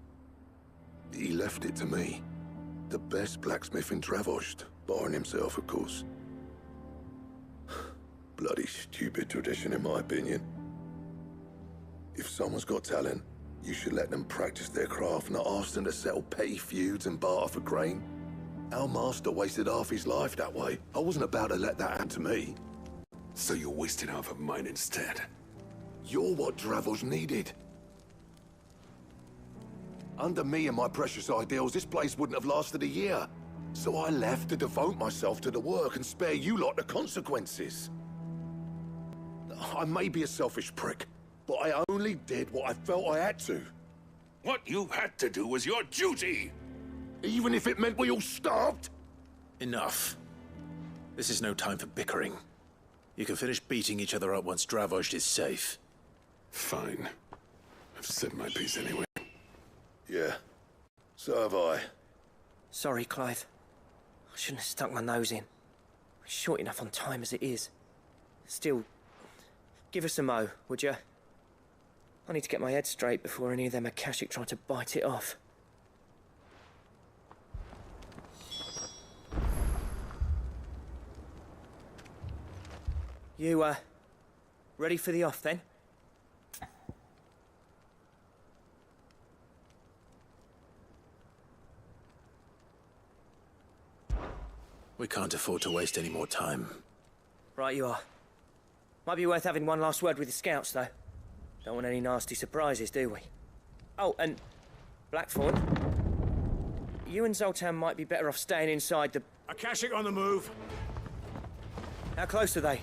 He left it to me. The best blacksmith in Dravost, barring himself, of course. Bloody stupid tradition, in my opinion. If someone's got talent, you should let them practice their craft, not ask them to settle petty feuds and barter for grain. Our master wasted half his life that way. I wasn't about to let that happen to me. So you wasted half of mine instead? You're what Dravost needed. Under me and my precious ideals, this place wouldn't have lasted a year. So I left to devote myself to the work and spare you lot the consequences. I may be a selfish prick, but I only did what I felt I had to. What you had to do was your duty! Even if it meant we all starved? Enough. This is no time for bickering. You can finish beating each other up once Dravost is safe. Fine. I've said my piece anyway. Yeah. So have I. Sorry, Clive. I shouldn't have stuck my nose in. We're short enough on time as it is. Still, give us a mo, would you? I need to get my head straight before any of them Akashic try to bite it off. You, ready for the off, then? We can't afford to waste any more time. Right you are. Might be worth having one last word with the scouts, though. Don't want any nasty surprises, do we? Oh, and Blackthorn, you and Zoltan might be better off staying inside the... Akashic on the move. How close are they?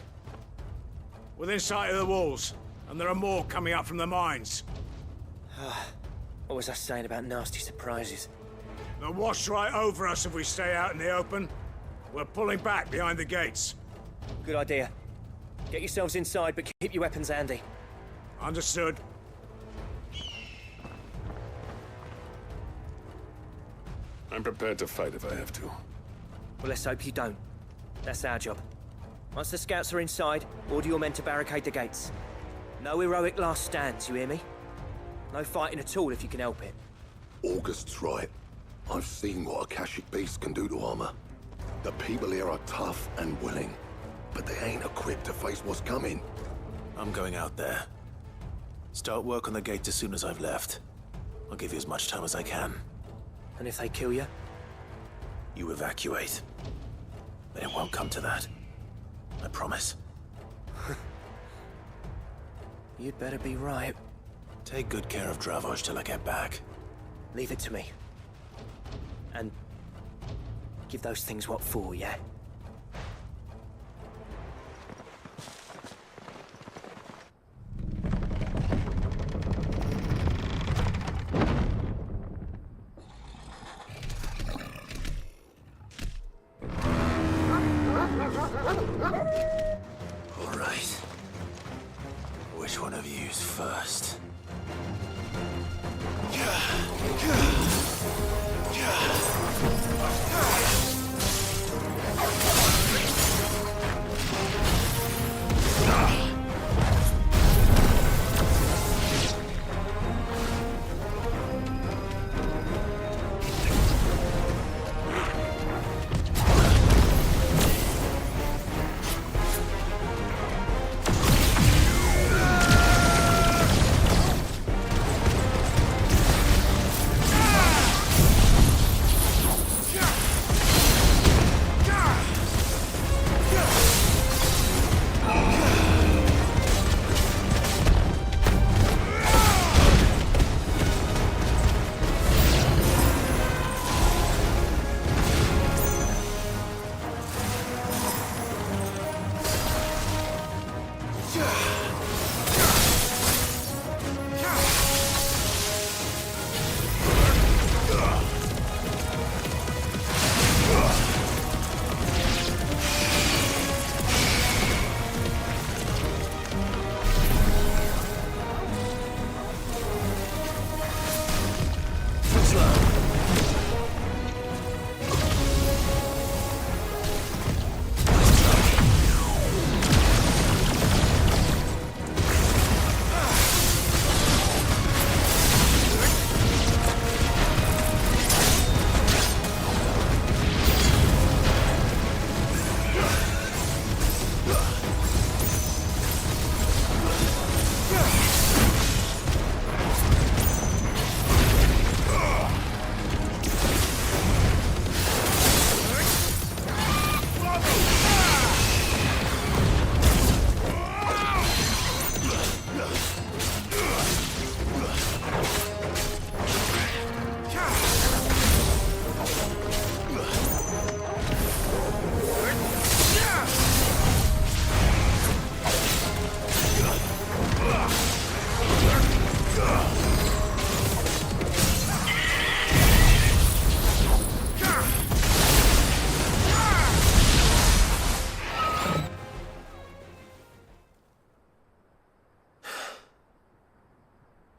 Within sight of the walls, and there are more coming up from the mines. What was I saying about nasty surprises? They'll wash right over us if we stay out in the open. We're pulling back behind the gates. Good idea. Get yourselves inside, but keep your weapons handy. Understood. I'm prepared to fight if I have to. Well, let's hope you don't. That's our job. Once the scouts are inside, order your men to barricade the gates. No heroic last stands, you hear me? No fighting at all if you can help it. August's right. I've seen what Akashic beasts can do to armor. The people here are tough and willing, but they ain't equipped to face what's coming. I'm going out there. Start work on the gate as soon as I've left. I'll give you as much time as I can. And if they kill you? You evacuate. But it won't come to that. I promise. You'd better be right. Take good care of Dravoj till I get back. Leave it to me. And give those things what for, yeah? All right. Which one of you's first?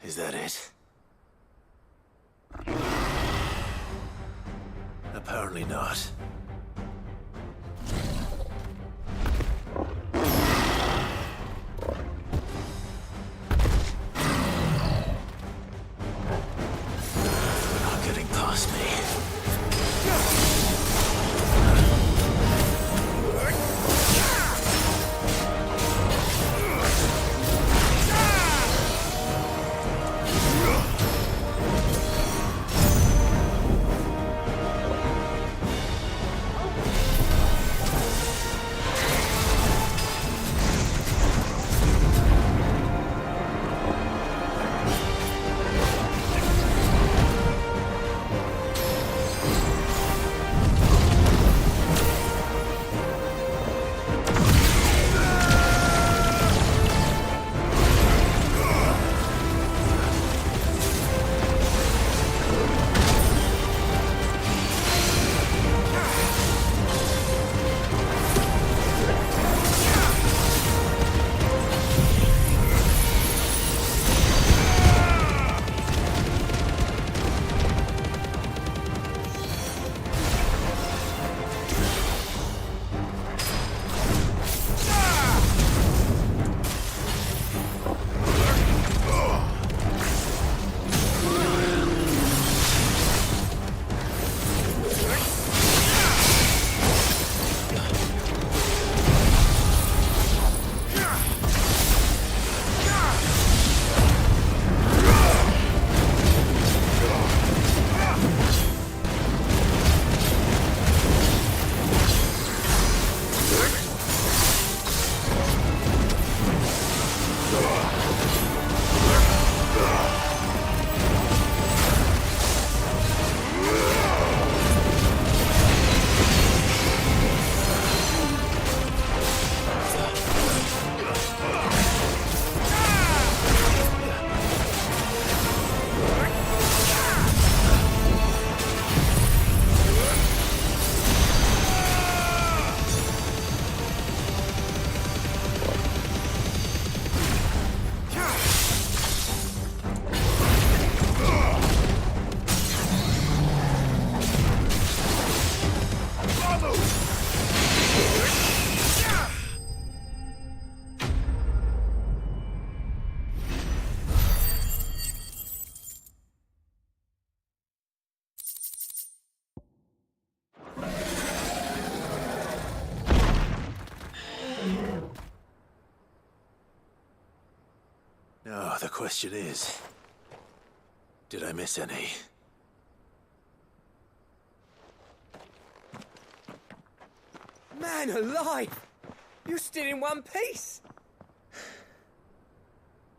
Is that it? Apparently not. They're not getting past me. question is, did I miss any? Man alive! You're still in one piece!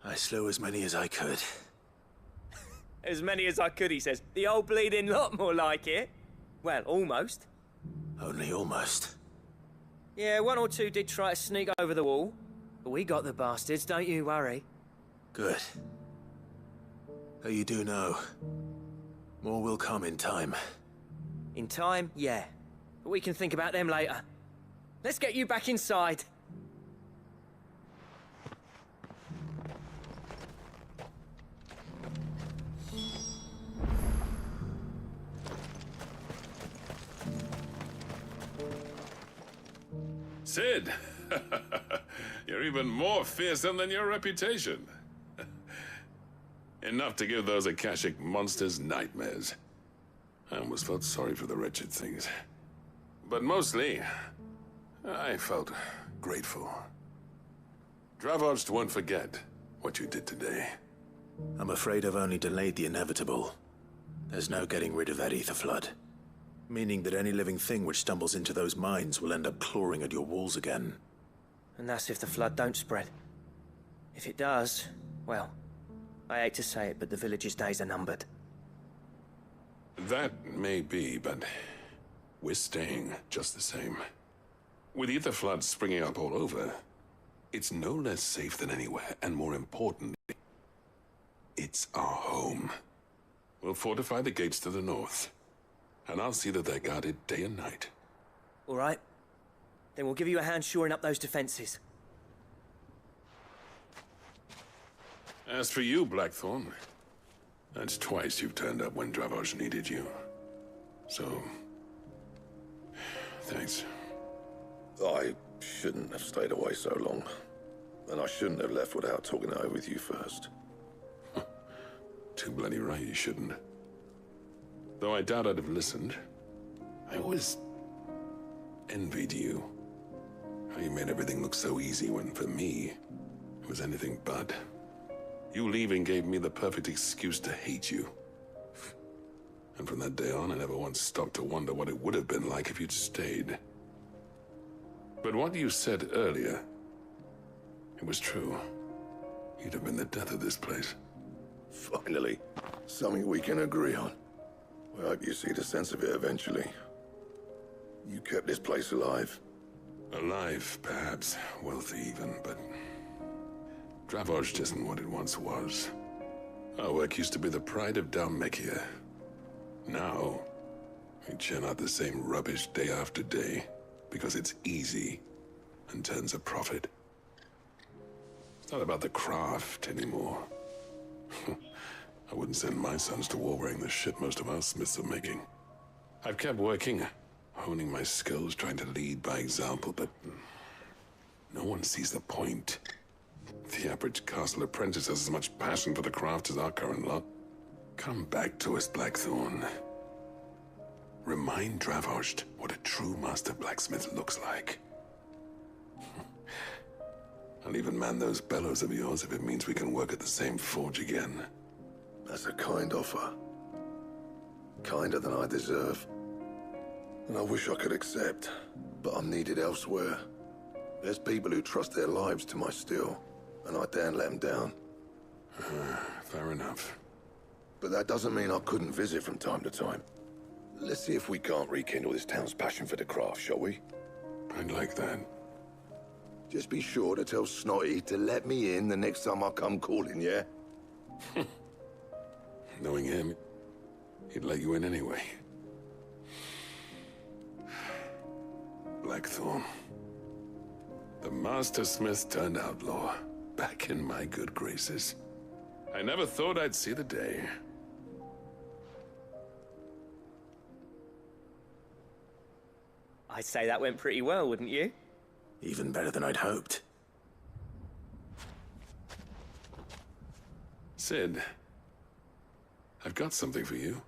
I slew as many as I could. As many as I could, he says. The old bleeding lot, more like it. Well, almost. Only almost. Yeah, one or two did try to sneak over the wall. But we got the bastards, don't you worry. Good. Though you do know, more will come in time. In time, yeah. But we can think about them later. Let's get you back inside. Sid! You're even more fearsome than your reputation. Enough to give those Akashic monsters nightmares. I almost felt sorry for the wretched things. But mostly, I felt grateful. Dravost won't forget what you did today. I'm afraid I've only delayed the inevitable. There's no getting rid of that ether flood. Meaning that any living thing which stumbles into those mines will end up clawing at your walls again. And that's if the flood don't spread. If it does, well, I hate to say it, but the village's days are numbered. That may be, but we're staying just the same. With ether floods springing up all over, it's no less safe than anywhere, and more importantly, it's our home. We'll fortify the gates to the north, and I'll see that they're guarded day and night. All right. Then we'll give you a hand shoring up those defenses. As for you, Blackthorn, that's twice you've turned up when Dravost needed you. So, thanks. I shouldn't have stayed away so long. And I shouldn't have left without talking it over with you first. Too bloody right you shouldn't. Though I doubt I'd have listened. I always envied you. How you made everything look so easy when, for me, it was anything but. You leaving gave me the perfect excuse to hate you. And from that day on, I never once stopped to wonder what it would have been like if you'd stayed. But what you said earlier, it was true. You'd have been the death of this place. Finally, something we can agree on. I hope you see the sense of it eventually. You kept this place alive. Alive, perhaps. Wealthy even, but Dravost isn't what it once was. Our work used to be the pride of Dalmekia. Now, we churn out the same rubbish day after day because it's easy and turns a profit. It's not about the craft anymore. I wouldn't send my sons to war wearing the shit most of our smiths are making. I've kept working, honing my skills, trying to lead by example, but no one sees the point. The average castle apprentice has as much passion for the craft as our current lot. Come back to us, Blackthorn. Remind Dravost what a true master blacksmith looks like. I'll even man those bellows of yours if it means we can work at the same forge again. That's a kind offer. Kinder than I deserve. And I wish I could accept, but I'm needed elsewhere. There's people who trust their lives to my steel, and I daren't let them down. Fair enough. But that doesn't mean I couldn't visit from time to time. Let's see if we can't rekindle this town's passion for the craft, shall we? I'd like that. Just be sure to tell Snotty to let me in the next time I come calling, yeah? Knowing him, he'd let you in anyway. Blackthorn. The Master Smith turned outlaw, back in my good graces. I never thought I'd see the day. I'd say that went pretty well, wouldn't you? Even better than I'd hoped. Sid, I've got something for you.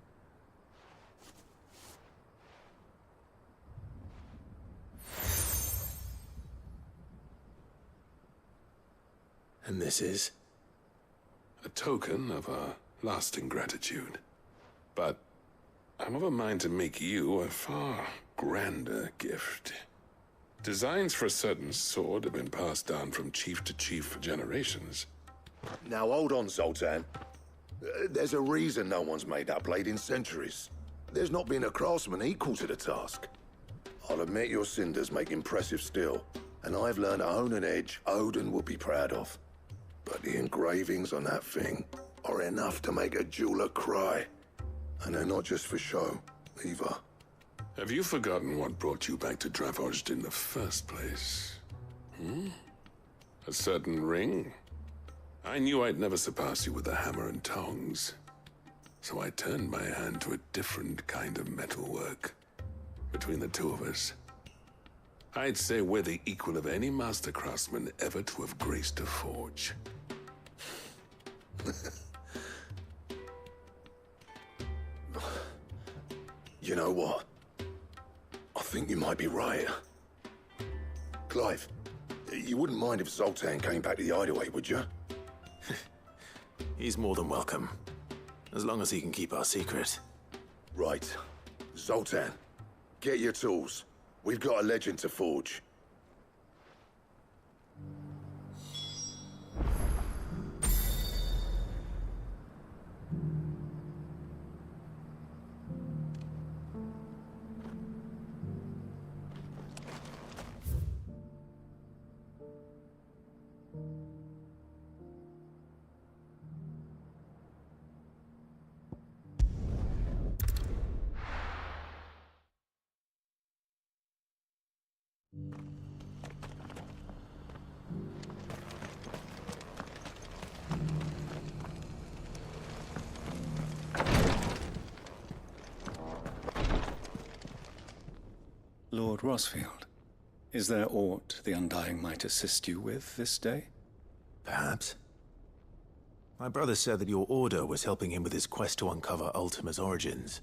And this is? A token of our lasting gratitude. But I'm of a mind to make you a far grander gift. Designs for a certain sword have been passed down from chief to chief for generations. Now hold on, Zoltan. There's a reason no one's made that blade in centuries. There's not been a craftsman equal to the task. I'll admit your cinders make impressive steel, and I've learned to own an edge Odin will be proud of. But the engravings on that thing are enough to make a jeweler cry. And they're not just for show, either. Have you forgotten what brought you back to Dravozd in the first place? A certain ring? I knew I'd never surpass you with a hammer and tongs. So I turned my hand to a different kind of metalwork. Between the two of us, I'd say we're the equal of any master craftsman ever to have graced a forge. You know what? I think you might be right. Clive, you wouldn't mind if Zoltan came back to the Hideaway, would you? He's more than welcome. As long as he can keep our secret. Right. Zoltan, get your tools. We've got a legend to forge. Lord Rosfield, is there aught the Undying might assist you with this day? Perhaps. My brother said that your order was helping him with his quest to uncover Ultima's origins.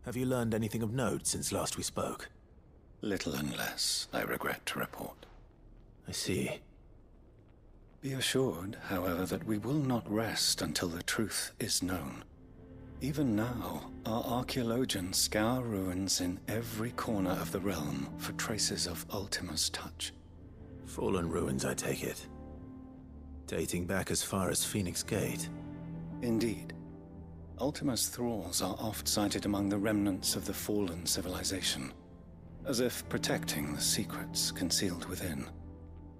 Have you learned anything of note since last we spoke? Little unless, I regret to report. I see. Be assured, however, that we will not rest until the truth is known. Even now, our archaeologians scour ruins in every corner of the realm for traces of Ultima's touch. Fallen ruins, I take it. Dating back as far as Phoenix Gate. Indeed. Ultima's thralls are oft sighted among the remnants of the fallen civilization, as if protecting the secrets concealed within.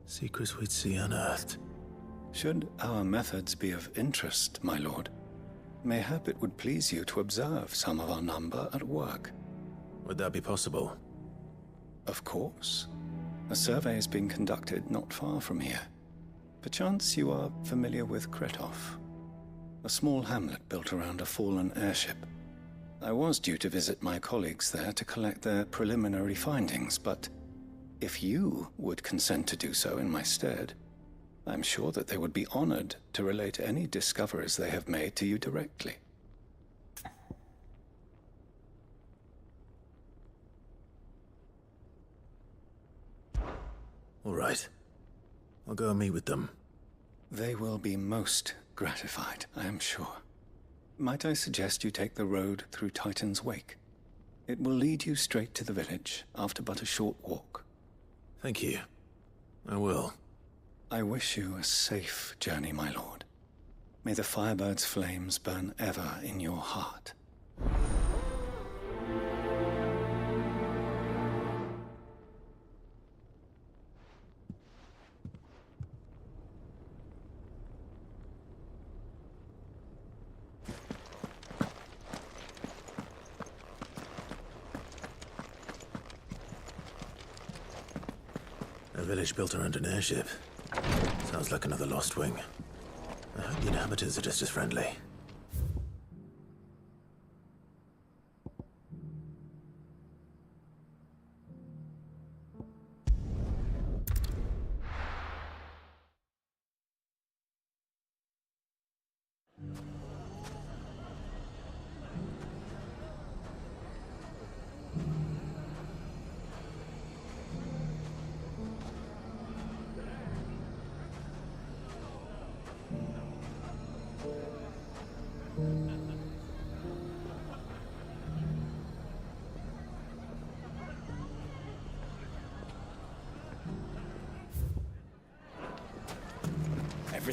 Secrets we'd see unearthed. Should our methods be of interest, my lord, mayhap it would please you to observe some of our number at work. Would that be possible? Of course. A survey is being conducted not far from here. Perchance you are familiar with Kretov, a small hamlet built around a fallen airship. I was due to visit my colleagues there to collect their preliminary findings, but if you would consent to do so in my stead, I'm sure that they would be honored to relate any discoveries they have made to you directly. All right. I'll go and meet with them. They will be most gratified, I am sure. Might I suggest you take the road through Titan's Wake? It will lead you straight to the village after but a short walk. Thank you. I will. I wish you a safe journey, my lord. May the Firebird's flames burn ever in your heart. A village built around an airship. Sounds like another Lost Wing. I hope the inhabitants are just as friendly.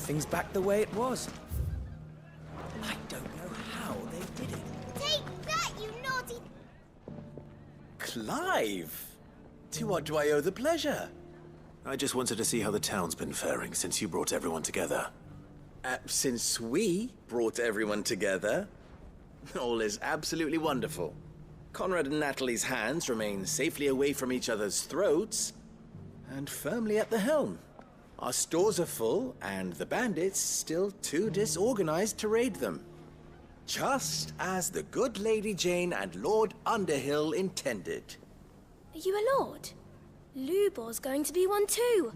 everything's back the way it was. I don't know how they did it. Take that, you naughty... Clive! To what do I owe the pleasure? I just wanted to see how the town's been faring since you brought everyone together. Since we brought everyone together, all is absolutely wonderful. Conrad and Natalie's hands remain safely away from each other's throats and firmly at the helm. Our stores are full, and the bandits still too disorganized to raid them. Just as the good Lady Jane and Lord Underhill intended. Are you a lord? Lubor's going to be one too.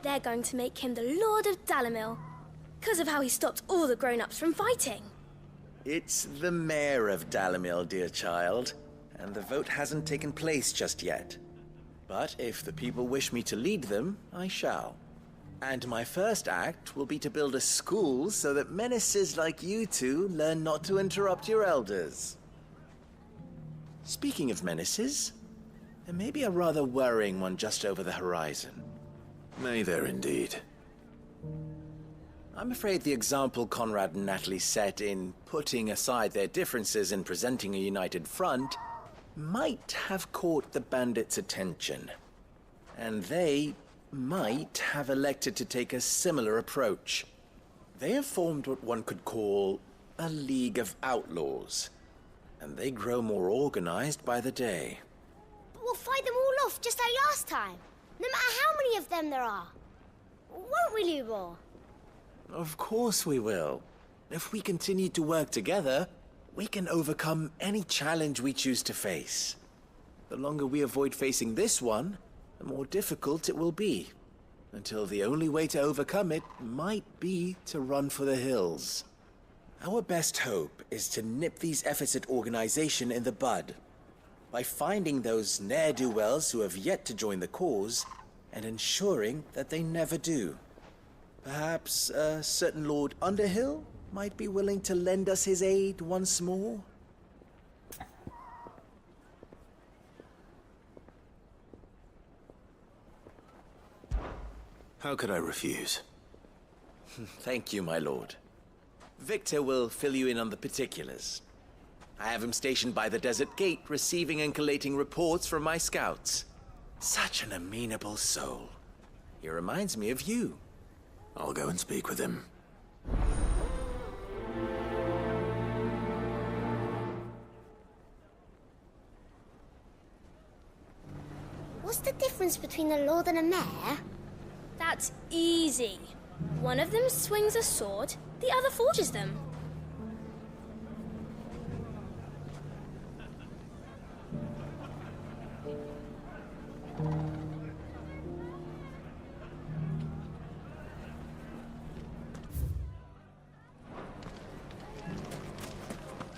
They're going to make him the Lord of Dalamil, because of how he stopped all the grown-ups from fighting. It's the mayor of Dalamil, dear child, and the vote hasn't taken place just yet. But if the people wish me to lead them, I shall. And my first act will be to build a school so that menaces like you two learn not to interrupt your elders. Speaking of menaces, there may be a rather worrying one just over the horizon. May there indeed. I'm afraid the example Conrad and Natalie set in putting aside their differences and presenting a united front might have caught the bandits' attention. And they might have elected to take a similar approach. They have formed what one could call a League of Outlaws, and they grow more organized by the day. But we'll fight them all off just like last time, no matter how many of them there are. Won't we, Lubor? Of course we will. If we continue to work together, we can overcome any challenge we choose to face. The longer we avoid facing this one, the more difficult it will be, until the only way to overcome it might be to run for the hills. Our best hope is to nip these efforts at organization in the bud, by finding those ne'er-do-wells who have yet to join the cause, and ensuring that they never do. Perhaps a certain Lord Underhill might be willing to lend us his aid once more? How could I refuse? Thank you, my lord. Victor will fill you in on the particulars. I have him stationed by the desert gate, receiving and collating reports from my scouts. Such an amenable soul. He reminds me of you. I'll go and speak with him. What's the difference between a lord and a mayor? That's easy. One of them swings a sword, the other forges them.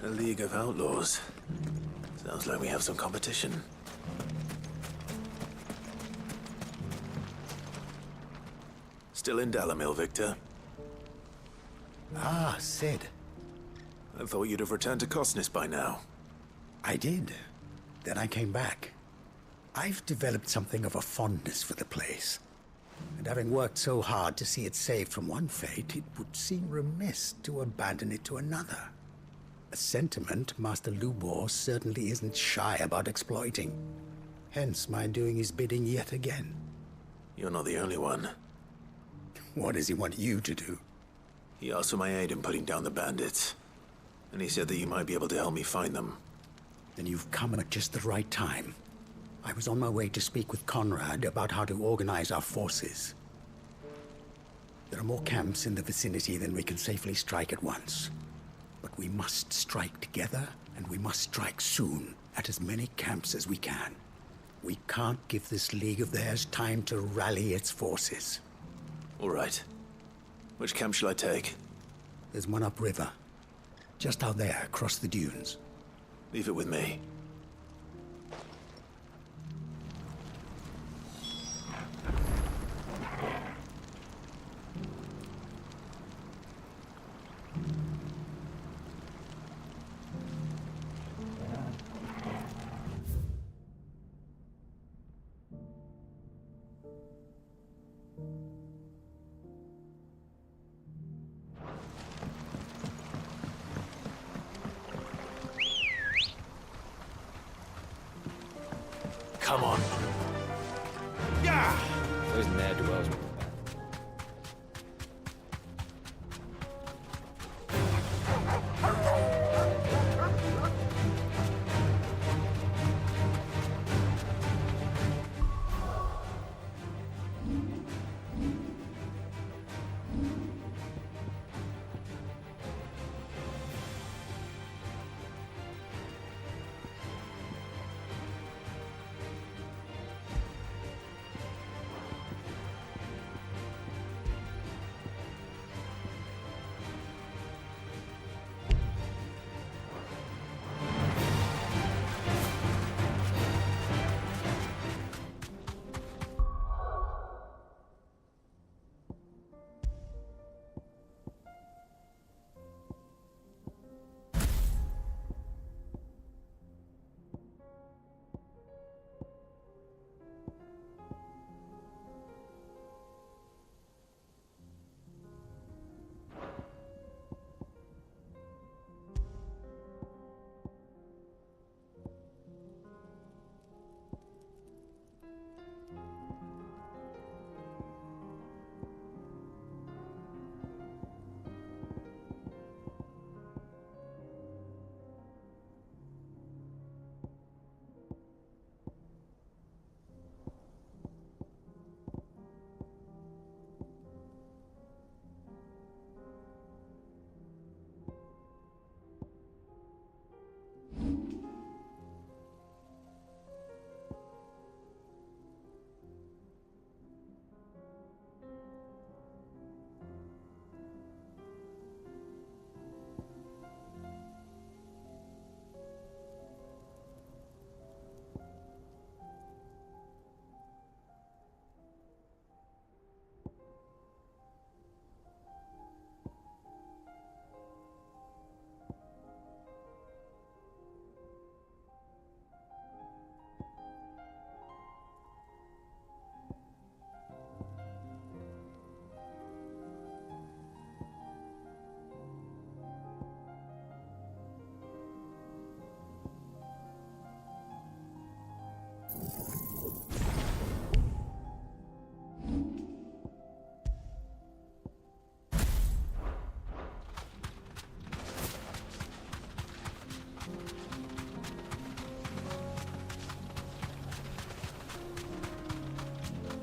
A League of Outlaws. Sounds like we have some competition. Still in Dalamil, Victor? Ah, Sid. I thought you'd have returned to Cosnes by now. I did. Then I came back. I've developed something of a fondness for the place. And having worked so hard to see it saved from one fate, it would seem remiss to abandon it to another. A sentiment Master Lubor certainly isn't shy about exploiting. Hence my doing his bidding yet again. You're not the only one. What does he want you to do? He asked for my aid in putting down the bandits. And he said that you might be able to help me find them. Then you've come at just the right time. I was on my way to speak with Conrad about how to organize our forces. There are more camps in the vicinity than we can safely strike at once. But we must strike together, and we must strike soon at as many camps as we can. We can't give this league of theirs time to rally its forces. All right. Which camp shall I take? There's one upriver. Just out there, across the dunes. Leave it with me. come on. Those ne'er-do-wells.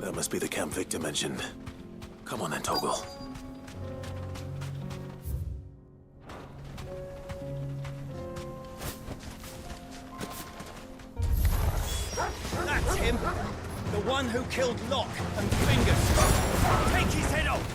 That must be the camp Victor mentioned. Come on then, Toggle. That's him! The one who killed Locke and Fingers! Take his head off!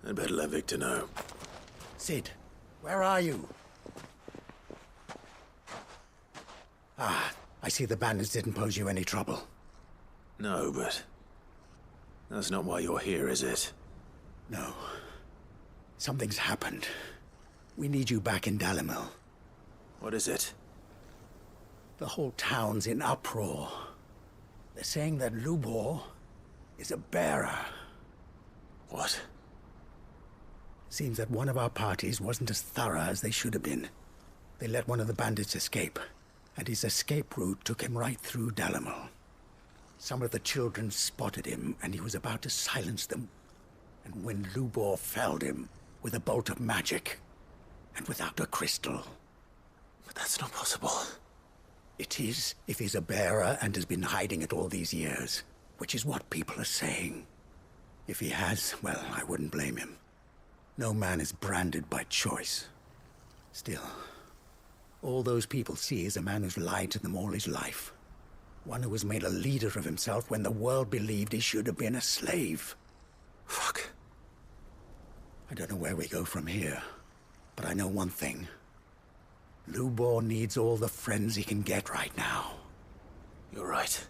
I'd better let Victor know. Sid, where are you? Ah, I see the bandits didn't pose you any trouble. No, but that's not why you're here, is it? No. Something's happened. We need you back in Dalimil. What is it? The whole town's in uproar. They're saying that Lubor is a bearer. What? Seems that one of our parties wasn't as thorough as they should have been. They let one of the bandits escape, and his escape route took him right through Dalimil. Some of the children spotted him, and he was about to silence them. And when Lubor felled him with a bolt of magic, and without a crystal. But that's not possible. It is, if he's a bearer and has been hiding it all these years, which is what people are saying. If he has, well, I wouldn't blame him. No man is branded by choice. Still, all those people see is a man who's lied to them all his life. One who was made a leader of himself when the world believed he should have been a slave. Fuck. I don't know where we go from here, but I know one thing. Lubor needs all the friends he can get right now. You're right.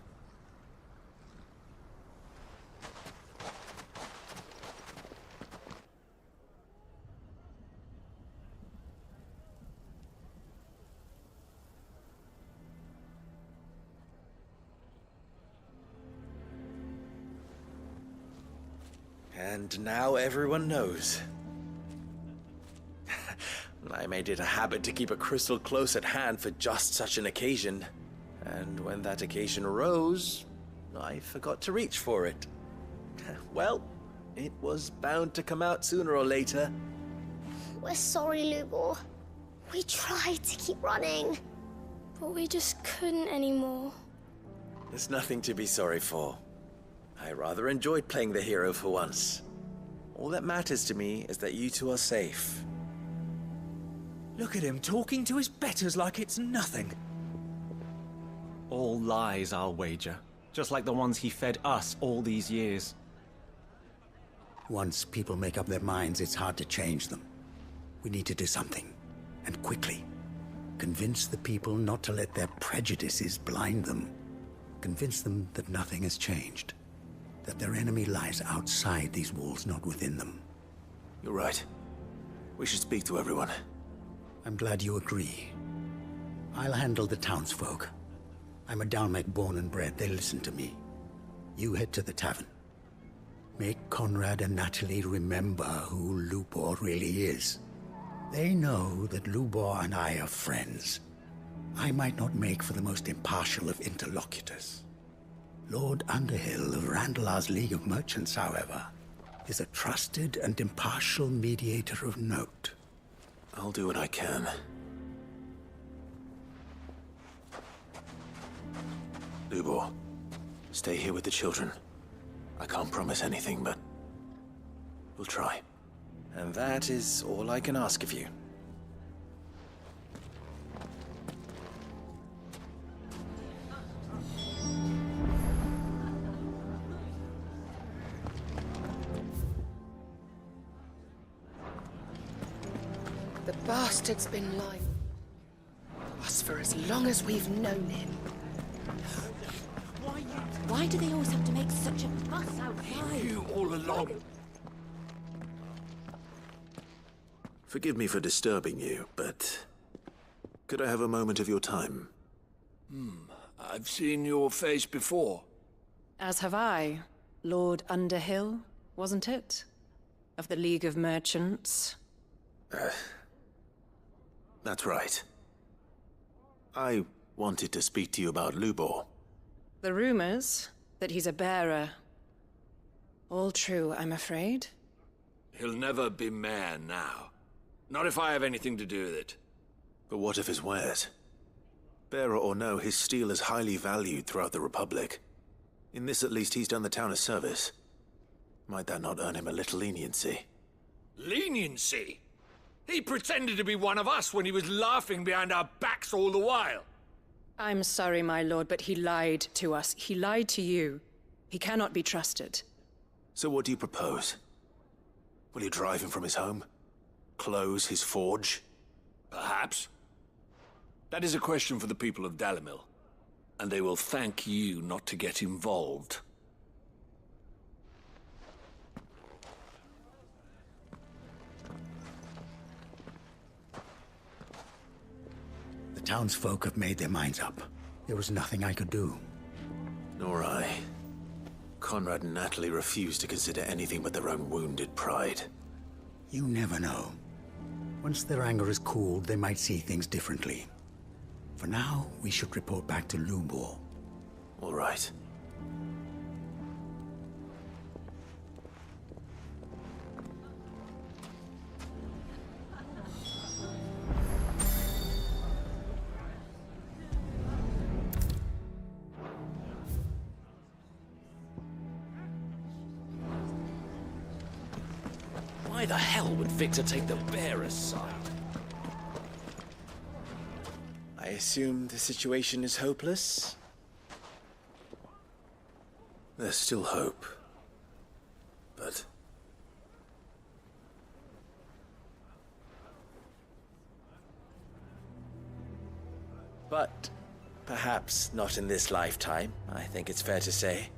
And now everyone knows. I made it a habit to keep a crystal close at hand for just such an occasion. And when that occasion arose, I forgot to reach for it. Well, it was bound to come out sooner or later. We're sorry, Lubor. We tried to keep running, but we just couldn't anymore. There's nothing to be sorry for. I rather enjoyed playing the hero for once. All that matters to me is that you two are safe. Look at him talking to his betters like it's nothing. All lies, I'll wager. Just like the ones he fed us all these years. Once people make up their minds, it's hard to change them. We need to do something, and quickly. Convince the people not to let their prejudices blind them. Convince them that nothing has changed. That their enemy lies outside these walls, not within them. You're right. We should speak to everyone. I'm glad you agree. I'll handle the townsfolk. I'm a Dalmek born and bred. They listen to me. You head to the tavern. Make Conrad and Natalie remember who Lubor really is. They know that Lubor and I are friends. I might not make for the most impartial of interlocutors. Lord Underhill of Randalar's League of Merchants, however, is a trusted and impartial mediator of note. I'll do what I can. Lubor, stay here with the children. I can't promise anything, but we'll try. And that is all I can ask of you. The bastard's been lying to us for as long as we've known him. Why do they always have to make such a fuss outside? You all along. Forgive me for disturbing you, but could I have a moment of your time? I've seen your face before. As have I. Lord Underhill, wasn't it? Of the League of Merchants. That's right. I wanted to speak to you about Lubor. The rumors that he's a bearer. All true, I'm afraid. He'll never be mayor now. Not if I have anything to do with it. But what of his wares? Bearer or no, his steel is highly valued throughout the Republic. In this at least, he's done the town a service. Might that not earn him a little leniency? Leniency? He pretended to be one of us when he was laughing behind our backs all the while. I'm sorry, my lord, but he lied to us. He lied to you. He cannot be trusted. So what do you propose? Will you drive him from his home? Close his forge? Perhaps. That is a question for the people of Dalimil. And they will thank you not to get involved. The townsfolk have made their minds up. There was nothing I could do. Nor I. Conrad and Natalie refused to consider anything but their own wounded pride. You never know. Once their anger is cooled, they might see things differently. For now, we should report back to Lubor. All right. Why the hell would Victor take the bearer's side? I assume the situation is hopeless? There's still hope. But... But perhaps not in this lifetime, I think it's fair to say.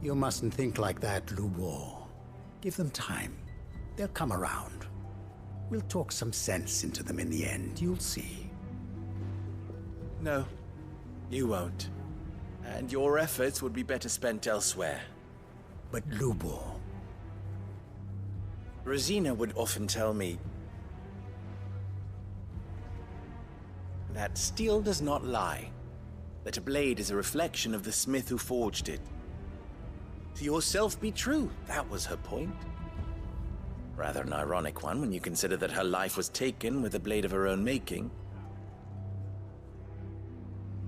You mustn't think like that, Lubor. Give them time. They'll come around. We'll talk some sense into them in the end, you'll see. No, you won't. And your efforts would be better spent elsewhere. But Lubor... Rosina would often tell me that steel does not lie, that a blade is a reflection of the smith who forged it. To yourself be true, that was her point. Rather an ironic one when you consider that her life was taken with a blade of her own making.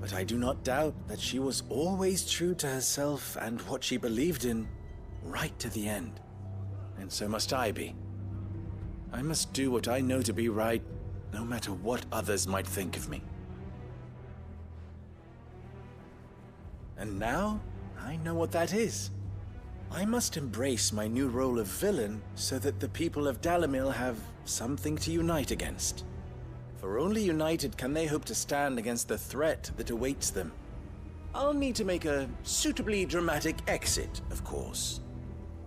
But I do not doubt that she was always true to herself and what she believed in, right to the end. And so must I be. I must do what I know to be right, no matter what others might think of me. And now, I know what that is. I must embrace my new role of villain so that the people of Dalimil have something to unite against. For only united can they hope to stand against the threat that awaits them. I'll need to make a suitably dramatic exit, of course.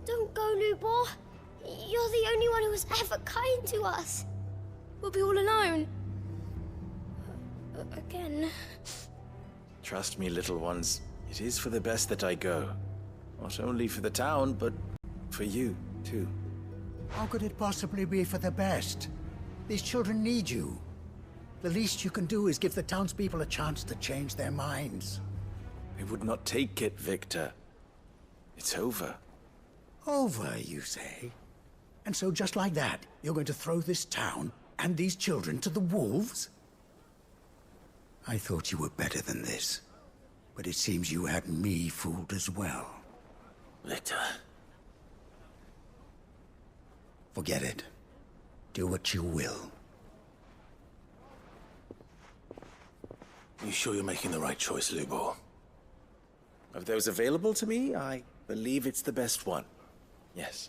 Don't go, Lubor. You're the only one who was ever kind to us. We'll be all alone. Again. Trust me, little ones. It is for the best that I go. Not only for the town, but for you, too. How could it possibly be for the best? These children need you. The least you can do is give the townspeople a chance to change their minds. They would not take it, Victor. It's over. Over, you say? And so just like that, you're going to throw this town and these children to the wolves? I thought you were better than this. But it seems you had me fooled as well. Victor. Forget it. Do what you will. You sure you're making the right choice, Lubor? Of those available to me, I believe it's the best one. Yes.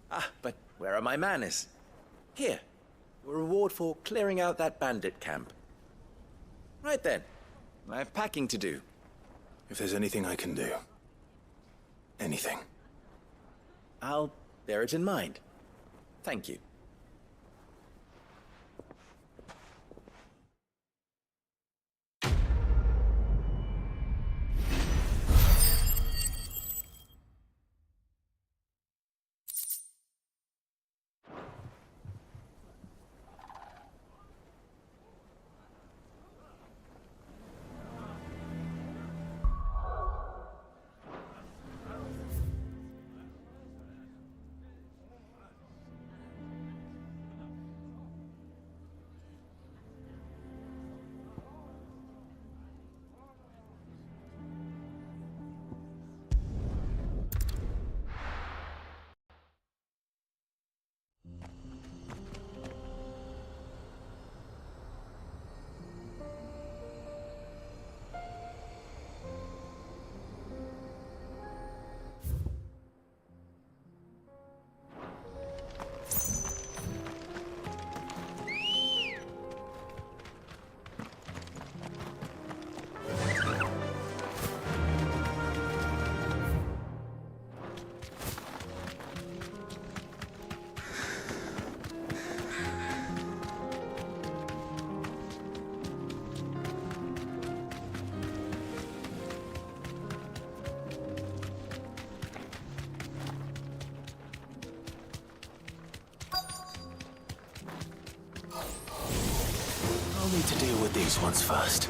Ah, but where are my manners? Here. A reward for clearing out that bandit camp. Right then. I have packing to do. If there's anything I can do. Anything. I'll bear it in mind. Thank you. need to deal with these ones first.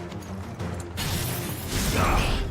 Let's try.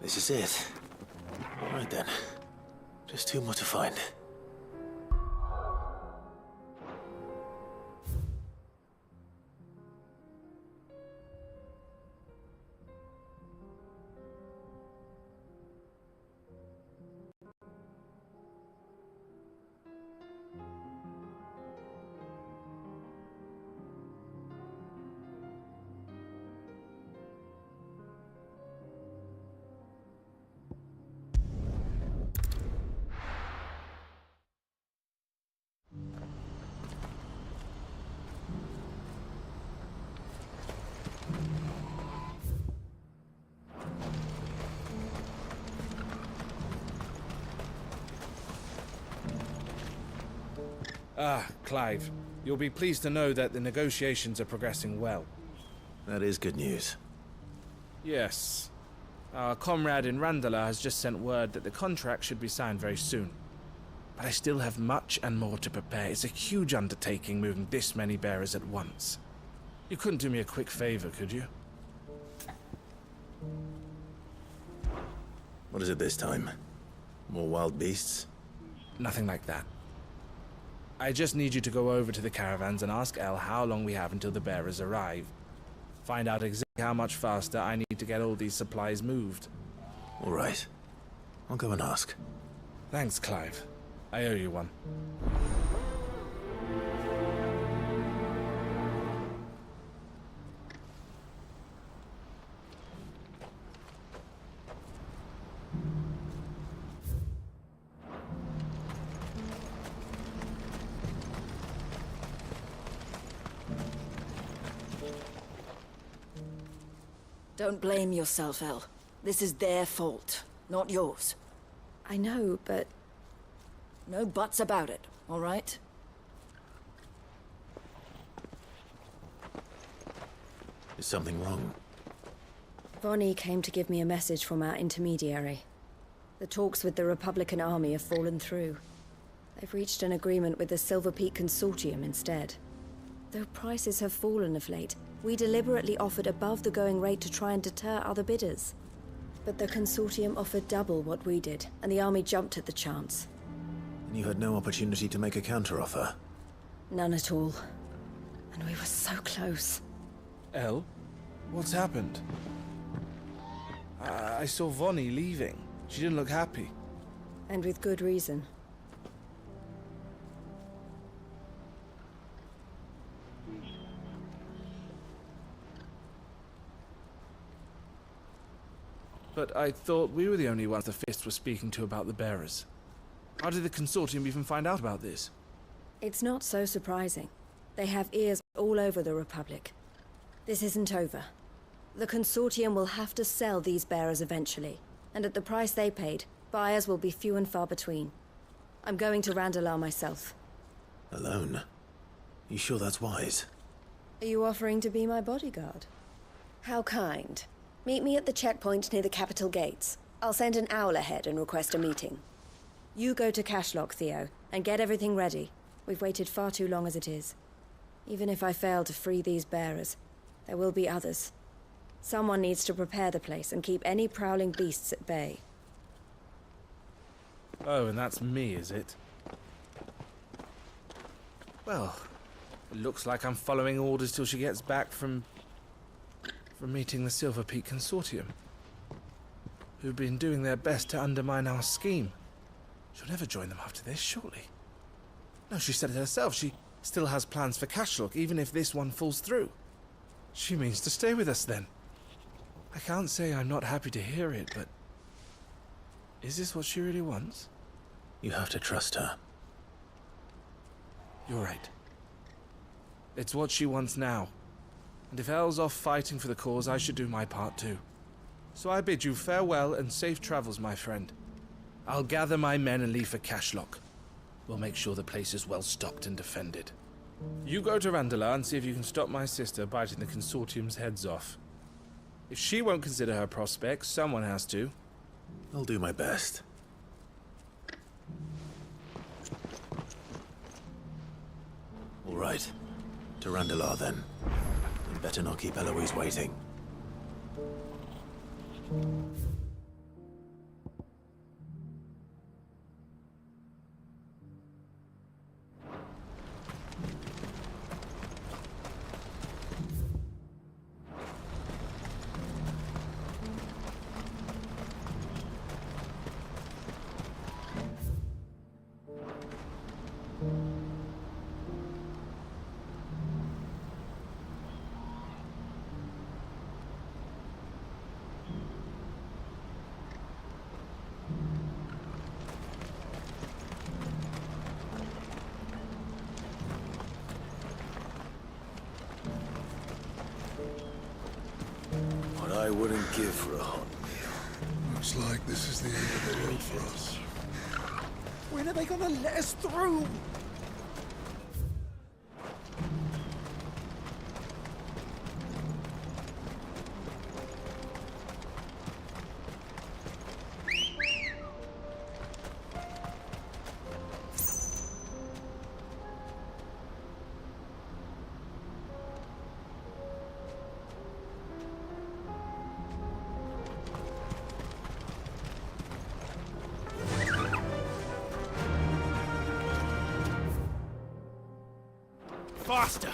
This is it. Right then. Just two more to find. Clive, you'll be pleased to know that the negotiations are progressing well. That is good news. Yes. Our comrade in Randala has just sent word that the contract should be signed very soon. But I still have much and more to prepare. It's a huge undertaking moving this many bearers at once. You couldn't do me a quick favor, could you? What is it this time? More wild beasts? Nothing like that. I just need you to go over to the caravans and ask El how long we have until the bearers arrive. Find out exactly how much faster I need to get all these supplies moved. All right. I'll go and ask. Thanks, Clive. I owe you one. Don't blame yourself, El. This is their fault, not yours. I know, but... No buts about it, all right? Is something wrong? Vonnie came to give me a message from our intermediary. The talks with the Republican army have fallen through. They've reached an agreement with the Silver Peak Consortium instead. Though prices have fallen of late, we deliberately offered above the going rate to try and deter other bidders. But the Consortium offered double what we did, and the army jumped at the chance. And you had no opportunity to make a counteroffer? None at all. And we were so close. El? What's happened? I saw Vonnie leaving. She didn't look happy. And with good reason. But I thought we were the only ones the Fist was speaking to about the bearers. How did the Consortium even find out about this? It's not so surprising. They have ears all over the Republic. This isn't over. The Consortium will have to sell these bearers eventually, and at the price they paid, buyers will be few and far between. I'm going to Randalar myself. Alone? You sure that's wise? Are you offering to be my bodyguard? How kind. Meet me at the checkpoint near the capital gates. I'll send an owl ahead and request a meeting. You go to Cashlock, Theo, and get everything ready. We've waited far too long as it is. Even if I fail to free these bearers, there will be others. Someone needs to prepare the place and keep any prowling beasts at bay. Oh, and that's me, is it? Well, It looks like I'm following orders till she gets back from meeting the Silver Peak Consortium, who've been doing their best to undermine our scheme. She'll never join them after this, surely. No, she said it herself. She still has plans for Cashlock, even if this one falls through. She means to stay with us, then. I can't say I'm not happy to hear it, but... is this what she really wants? You have to trust her. You're right. It's what she wants now. And if Elle's off fighting for the cause, I should do my part too. So I bid you farewell and safe travels, my friend. I'll gather my men and leave for Cashlock. We'll make sure the place is well stocked and defended. You go to Randala and see if you can stop my sister biting the Consortium's heads off. If she won't consider her prospects, someone has to. I'll do my best. All right. To Randala, then. And better not keep Eloise waiting. I wouldn't give for a hot meal. Looks like this is the end of the road for us. When are they gonna let us through? Faster!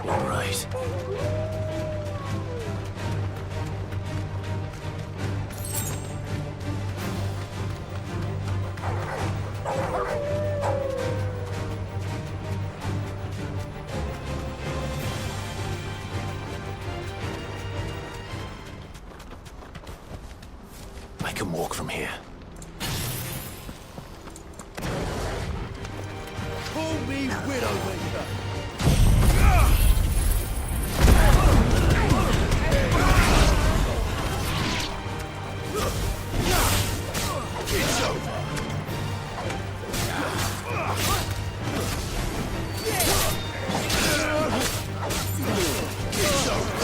All right. I can walk from here. Call me Widowmaker. It's over. It's over.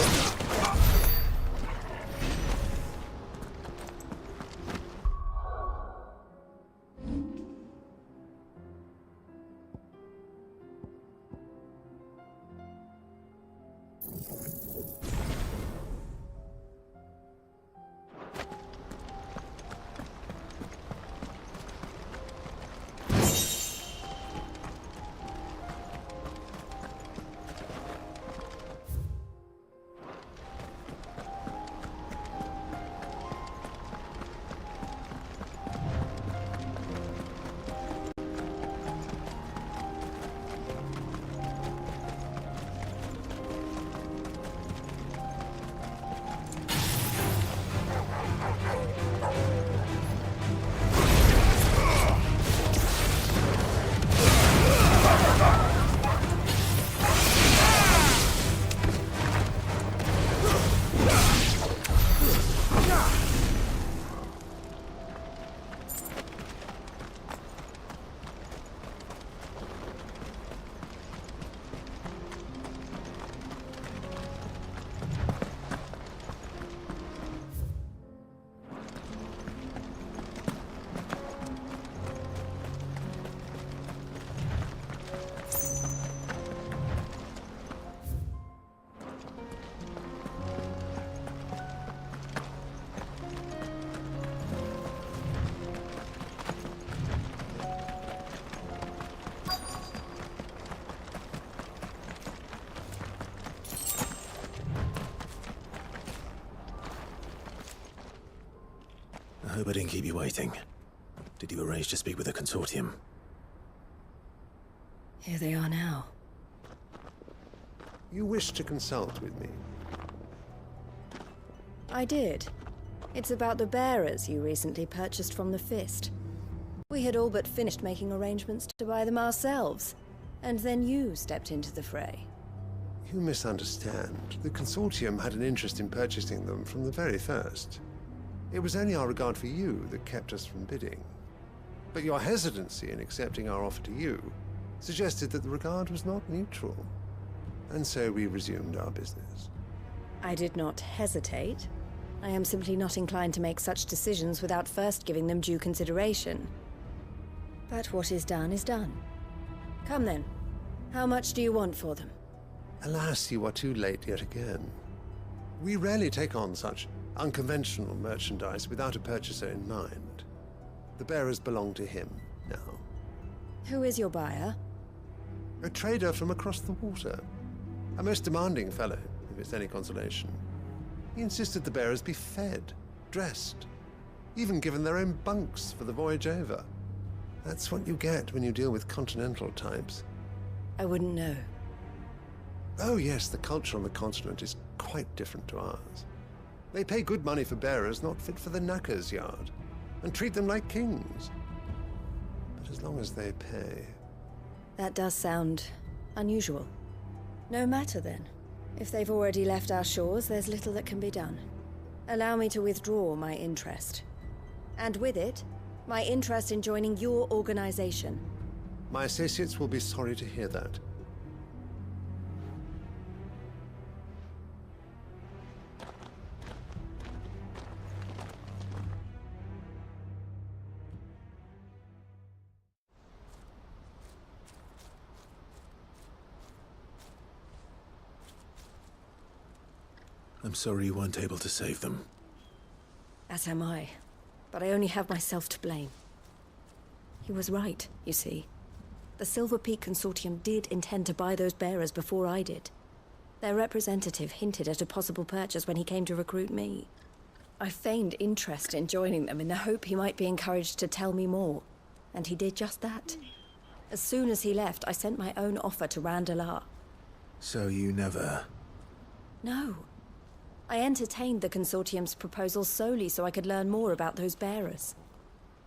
I hope I didn't keep you waiting. Did you arrange to speak with the consortium? Here they are now. You wish to consult with me? I did. It's about the bearers you recently purchased from the Fist. We had all but finished making arrangements to buy them ourselves, and then you stepped into the fray. You misunderstand. The consortium had an interest in purchasing them from the very first. It was only our regard for you that kept us from bidding. But your hesitancy in accepting our offer to you suggested that the regard was not mutual. And so we resumed our business. I did not hesitate. I am simply not inclined to make such decisions without first giving them due consideration. But what is done is done. Come then. How much do you want for them? Alas, you are too late yet again. We rarely take on such unconventional merchandise without a purchaser in mind. The bearers belong to him now. Who is your buyer? A trader from across the water. A most demanding fellow, if it's any consolation. He insisted the bearers be fed, dressed, even given their own bunks for the voyage over. That's what you get when you deal with continental types. I wouldn't know. Oh yes, the culture on the continent is quite different to ours. They pay good money for bearers not fit for the knacker's yard, and treat them like kings. But as long as they pay... That does sound unusual. No matter then. If they've already left our shores, there's little that can be done. Allow me to withdraw my interest. And with it, my interest in joining your organization. My associates will be sorry to hear that. I'm sorry you weren't able to save them. As am I. But I only have myself to blame. He was right, you see. The Silver Peak Consortium did intend to buy those bearers before I did. Their representative hinted at a possible purchase when he came to recruit me. I feigned interest in joining them in the hope he might be encouraged to tell me more. And he did just that. As soon as he left, I sent my own offer to Randalar. So you never... No. I entertained the Consortium's proposal solely so I could learn more about those bearers.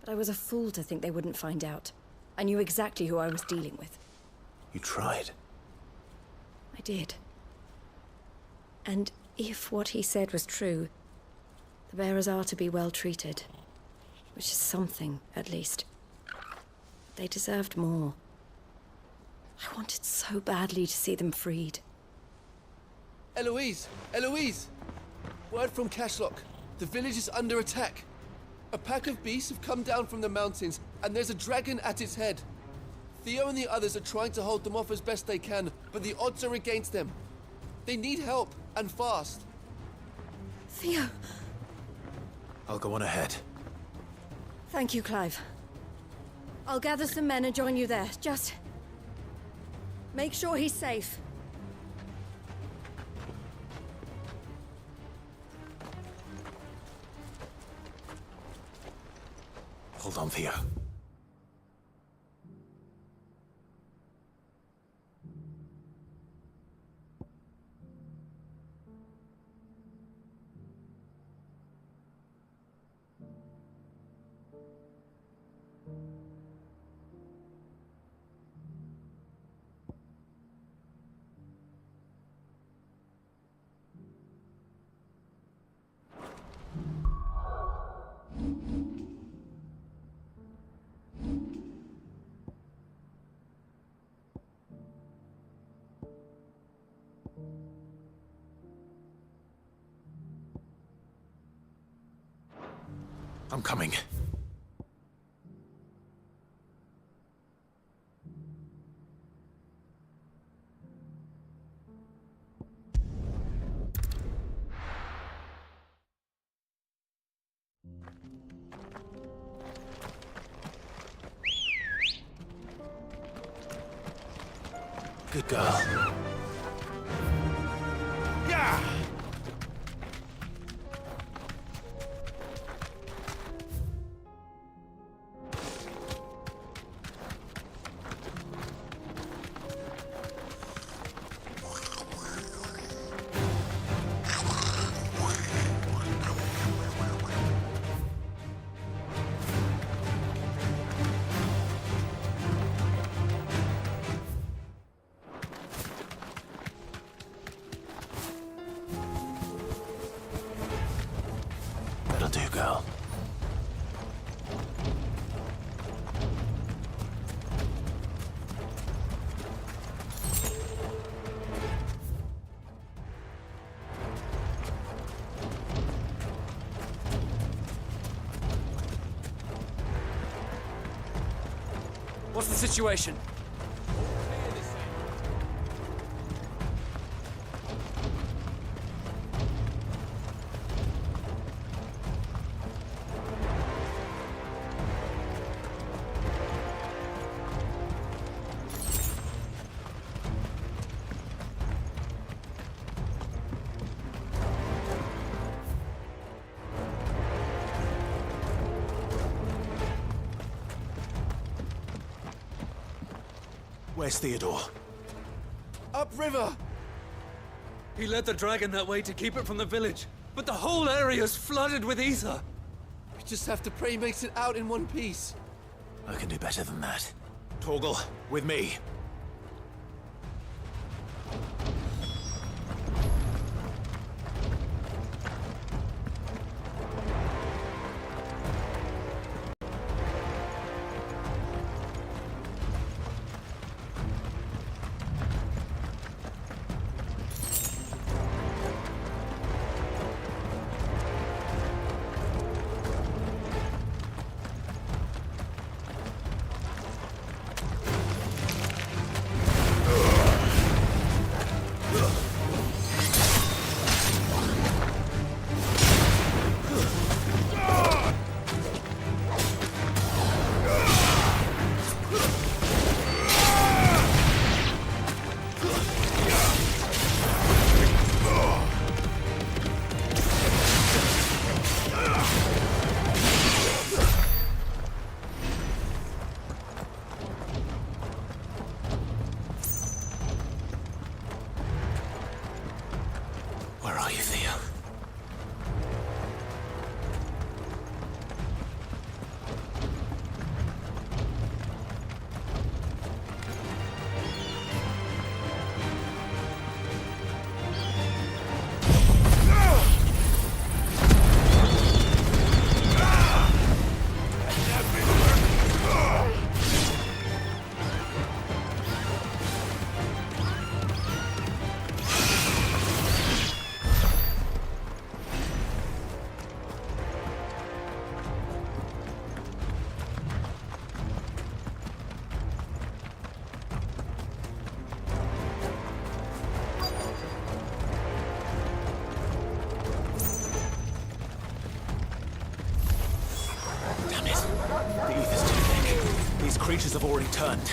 But I was a fool to think they wouldn't find out. I knew exactly who I was dealing with. You tried. I did. And if what he said was true, the bearers are to be well treated. Which is something, at least. They deserved more. I wanted so badly to see them freed. Eloise! Eloise! Word from Cashlock. The village is under attack. A pack of beasts have come down from the mountains, and there's a dragon at its head. Theo and the others are trying to hold them off as best they can, but the odds are against them. They need help, and fast. Theo! I'll go on ahead. Thank you, Clive. I'll gather some men and join you there. Just... make sure he's safe. Hold on, Theo. I'm coming. Good girl. Yeah! What's the situation? Where's Theodore? Upriver! He led the dragon that way to keep it from the village, but the whole area's flooded with ether. We just have to pray he makes it out in one piece. I can do better than that. Torgal, with me. Creatures have already turned.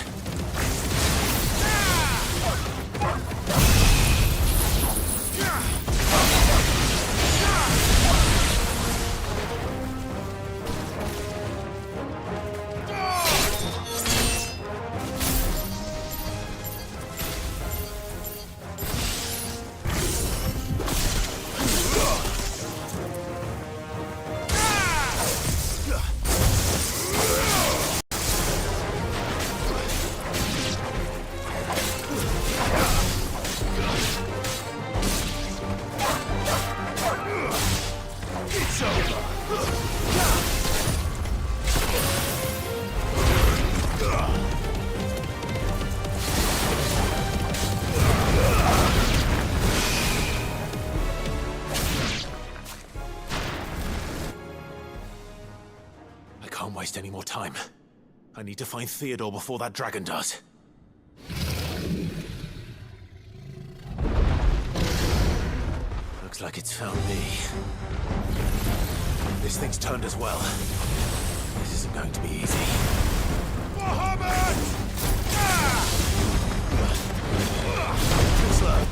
Any more time. I need to find Theodore before that dragon does. Looks like it's found me. This thing's turned as well. This isn't going to be easy. Too slow.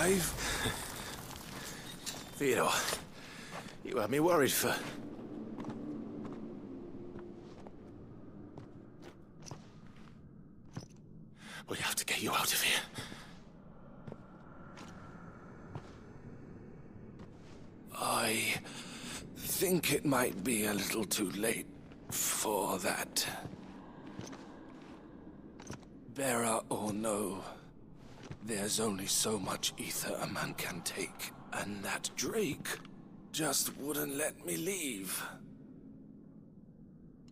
Clive? Theodore, you had me worried for... We have to get you out of here. I think it might be a little too late for that. Bearer or no, there's only so much ether a man can take, and that Drake just wouldn't let me leave.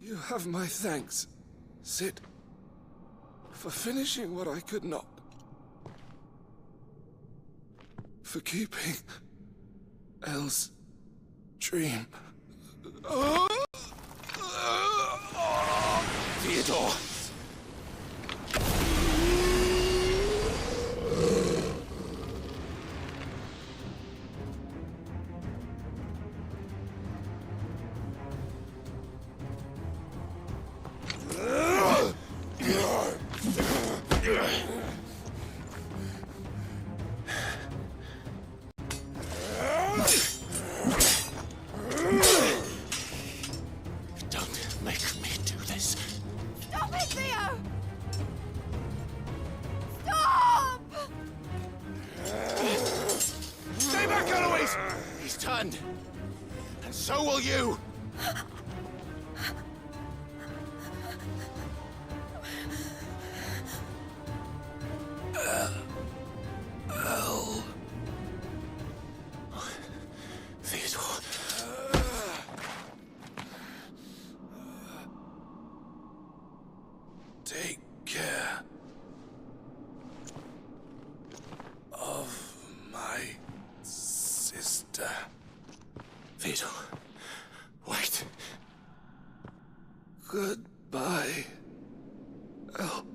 You have my thanks, Sid, for finishing what I could not. For keeping Elle's dream. Theodore! Don't make me do this. Stop it, Theo! Stop! Stay back, Eloise! He's turned. And so will you! Theodore. Take care of my sister. Theodore, wait. Goodbye, Elle.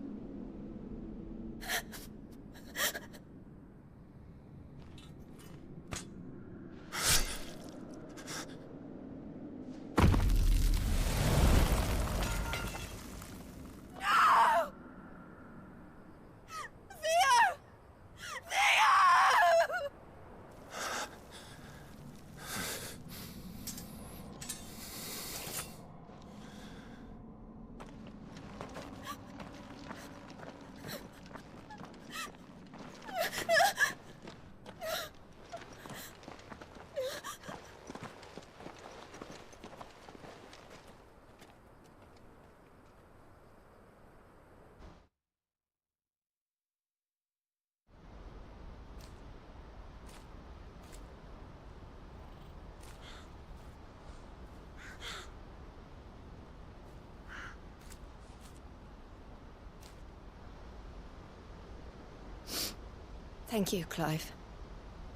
Thank you, Clive.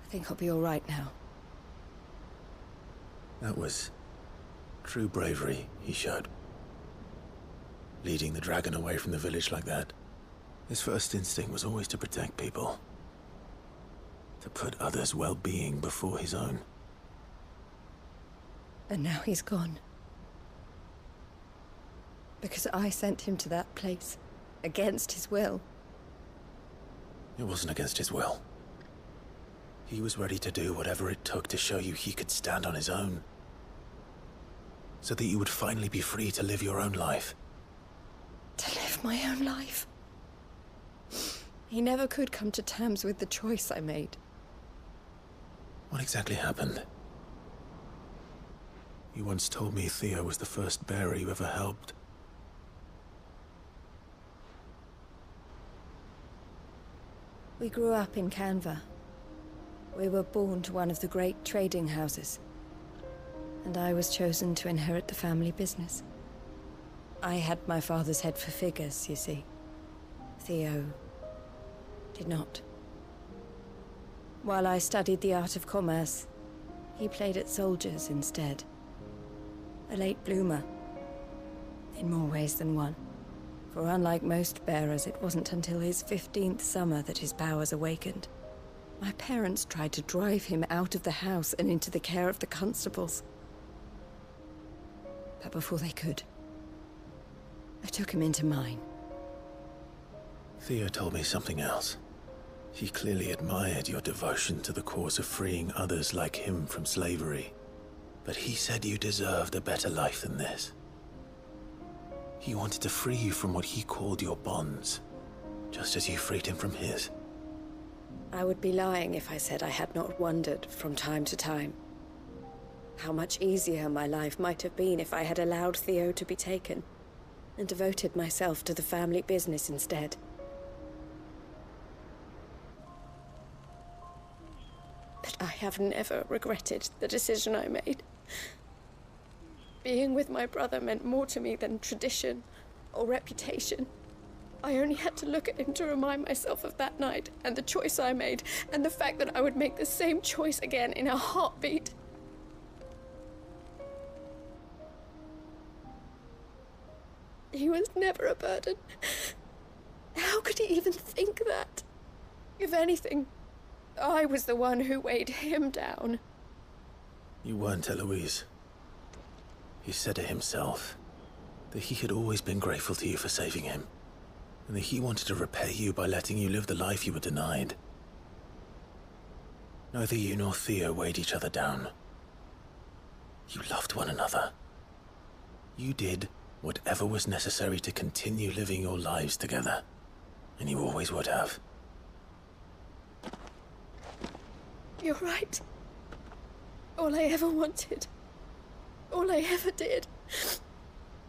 I think I'll be all right now. That was true bravery he showed. Leading the dragon away from the village like that. His first instinct was always to protect people. To put others' well-being before his own. And now he's gone. Because I sent him to that place, against his will. It wasn't against his will. He was ready to do whatever it took to show you he could stand on his own. So that you would finally be free to live your own life. To live my own life? He never could come to terms with the choice I made. What exactly happened? You once told me Theo was the first bearer you ever helped. We grew up in Canva. We were born to one of the great trading houses. And I was chosen to inherit the family business. I had my father's head for figures, you see. Theo did not. While I studied the art of commerce, he played at soldiers instead. A late bloomer. In more ways than one. For unlike most bearers, it wasn't until his 15th summer that his powers awakened. My parents tried to drive him out of the house and into the care of the constables. But before they could, I took him into mine. Theo told me something else. He clearly admired your devotion to the cause of freeing others like him from slavery. But he said you deserved a better life than this. He wanted to free you from what he called your bonds, just as you freed him from his. I would be lying if I said I had not wondered from time to time how much easier my life might have been if I had allowed Theo to be taken and devoted myself to the family business instead. But I have never regretted the decision I made. Being with my brother meant more to me than tradition or reputation. I only had to look at him to remind myself of that night and the choice I made and the fact that I would make the same choice again in a heartbeat. He was never a burden. How could he even think that? If anything, I was the one who weighed him down. You weren't, Eloise. He said it himself, that he had always been grateful to you for saving him, and that he wanted to repay you by letting you live the life you were denied. Neither you nor Theo weighed each other down. You loved one another. You did whatever was necessary to continue living your lives together, and you always would have. You're right. All I ever wanted, all I ever did,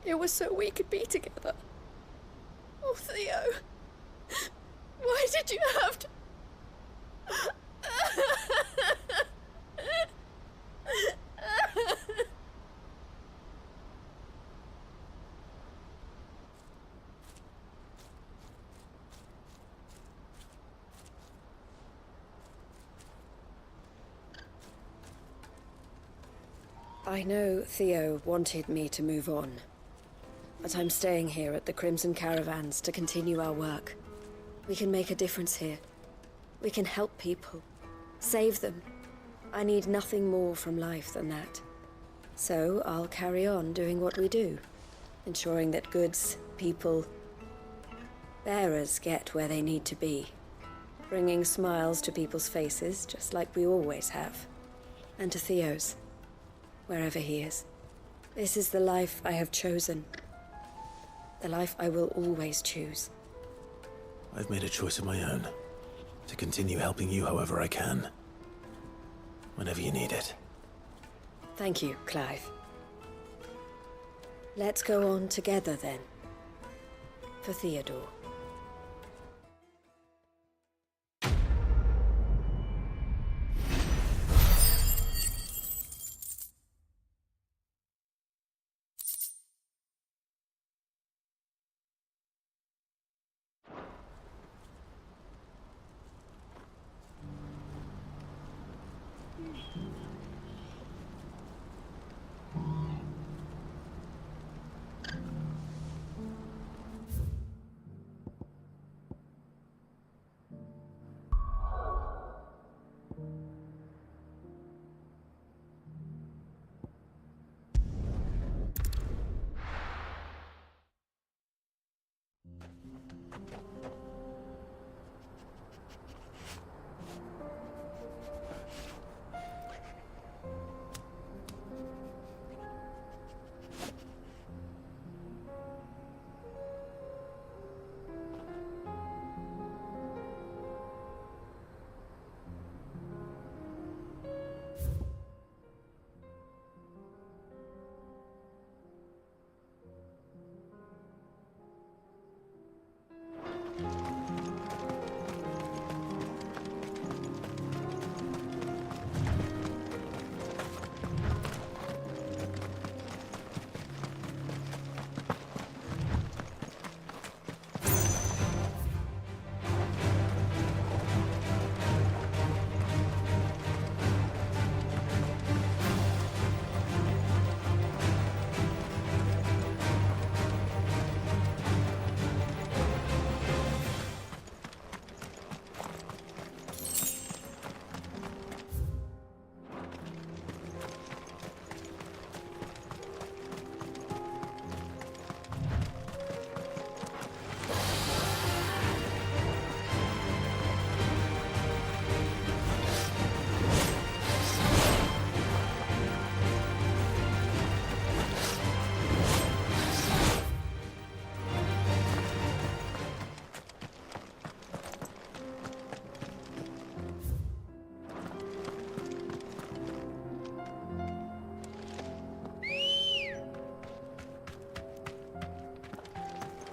it was so we could be together. Oh, Theo, why did you have to... I know Theo wanted me to move on, but I'm staying here at the Crimson Caravans to continue our work. We can make a difference here. We can help people, save them. I need nothing more from life than that. So I'll carry on doing what we do, ensuring that goods, people, bearers get where they need to be, bringing smiles to people's faces just like we always have, and to Theo's. Wherever he is. This is the life I have chosen. The life I will always choose. I've made a choice of my own, to continue helping you however I can. Whenever you need it. Thank you, Clive. Let's go on together then. For Theodore.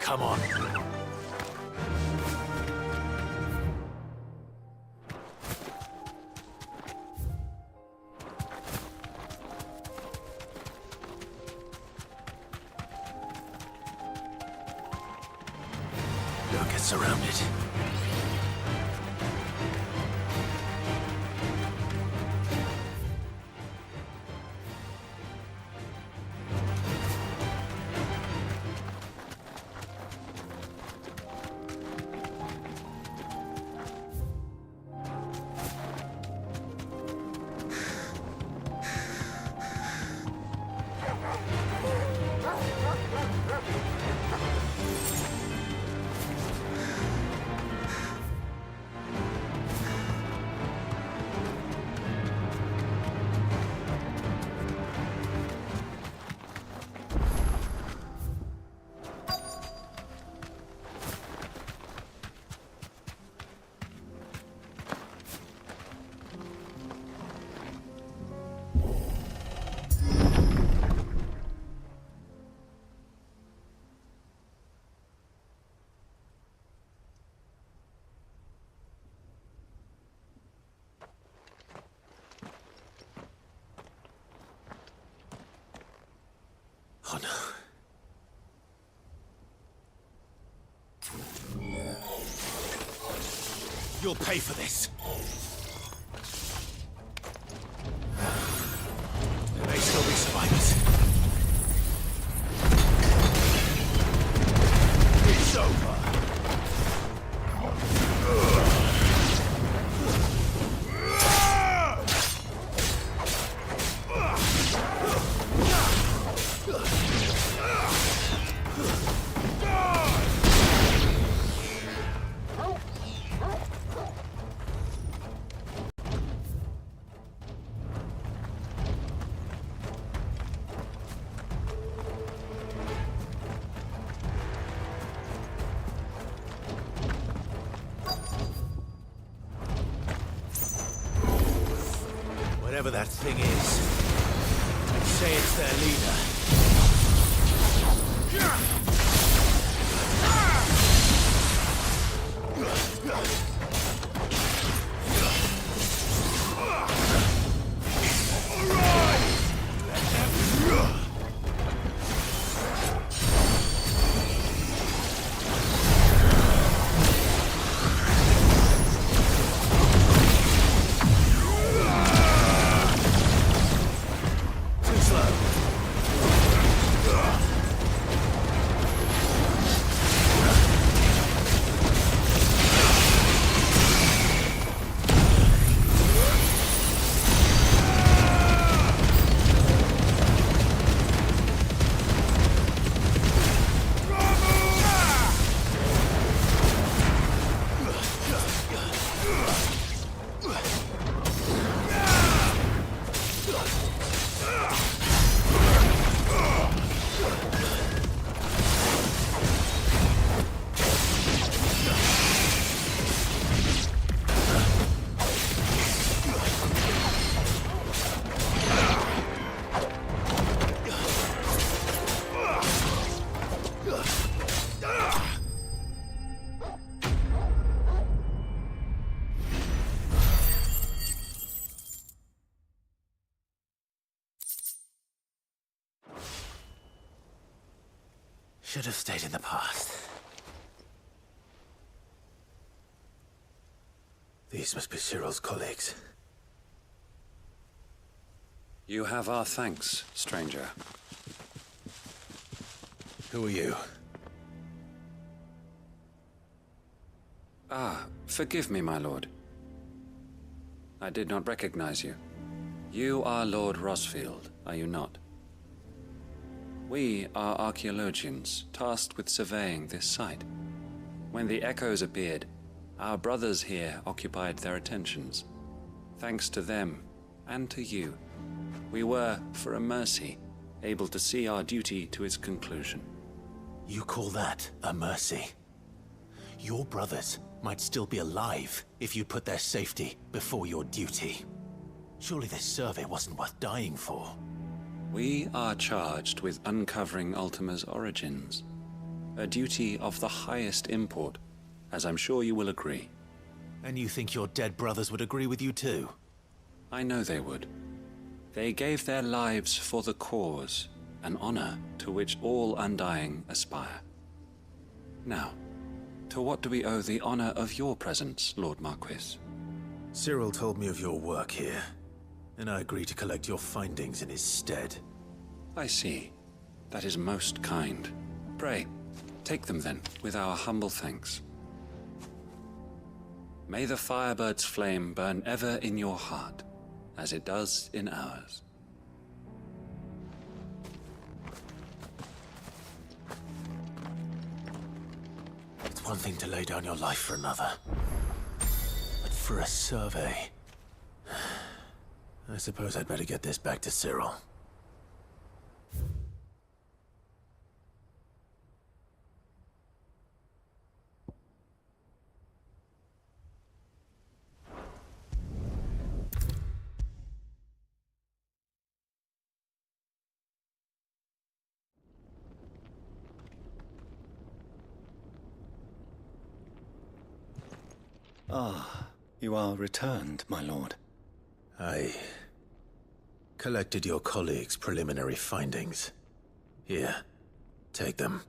come on. Don't get surrounded. Oh no. You'll pay for this. There may still be survivors. It's over. Whatever that thing is, say it's their leader. Should have stayed in the past. These must be Cyril's colleagues. You have our thanks, stranger. Who are you? Ah, forgive me, my lord. I did not recognize you. You are Lord Rosfield, are you not? We are archaeologians, tasked with surveying this site. When the echoes appeared, our brothers here occupied their attentions. Thanks to them, and to you, we were, for a mercy, able to see our duty to its conclusion. You call that a mercy? Your brothers might still be alive if you put their safety before your duty. Surely this survey wasn't worth dying for. We are charged with uncovering Ultima's origins. A duty of the highest import, as I'm sure you will agree. And you think your dead brothers would agree with you too? I know they would. They gave their lives for the cause, an honor to which all Undying aspire. Now, to what do we owe the honor of your presence, Lord Marquis? Cyril told me of your work here, and I agreed to collect your findings in his stead. I see. That is most kind. Pray, take them then, with our humble thanks. May the Firebird's flame burn ever in your heart, as it does in ours. It's one thing to lay down your life for another, but for a survey... I suppose I'd better get this back to Cyril. Ah, you are returned, my lord. I collected your colleagues' preliminary findings. Here, take them.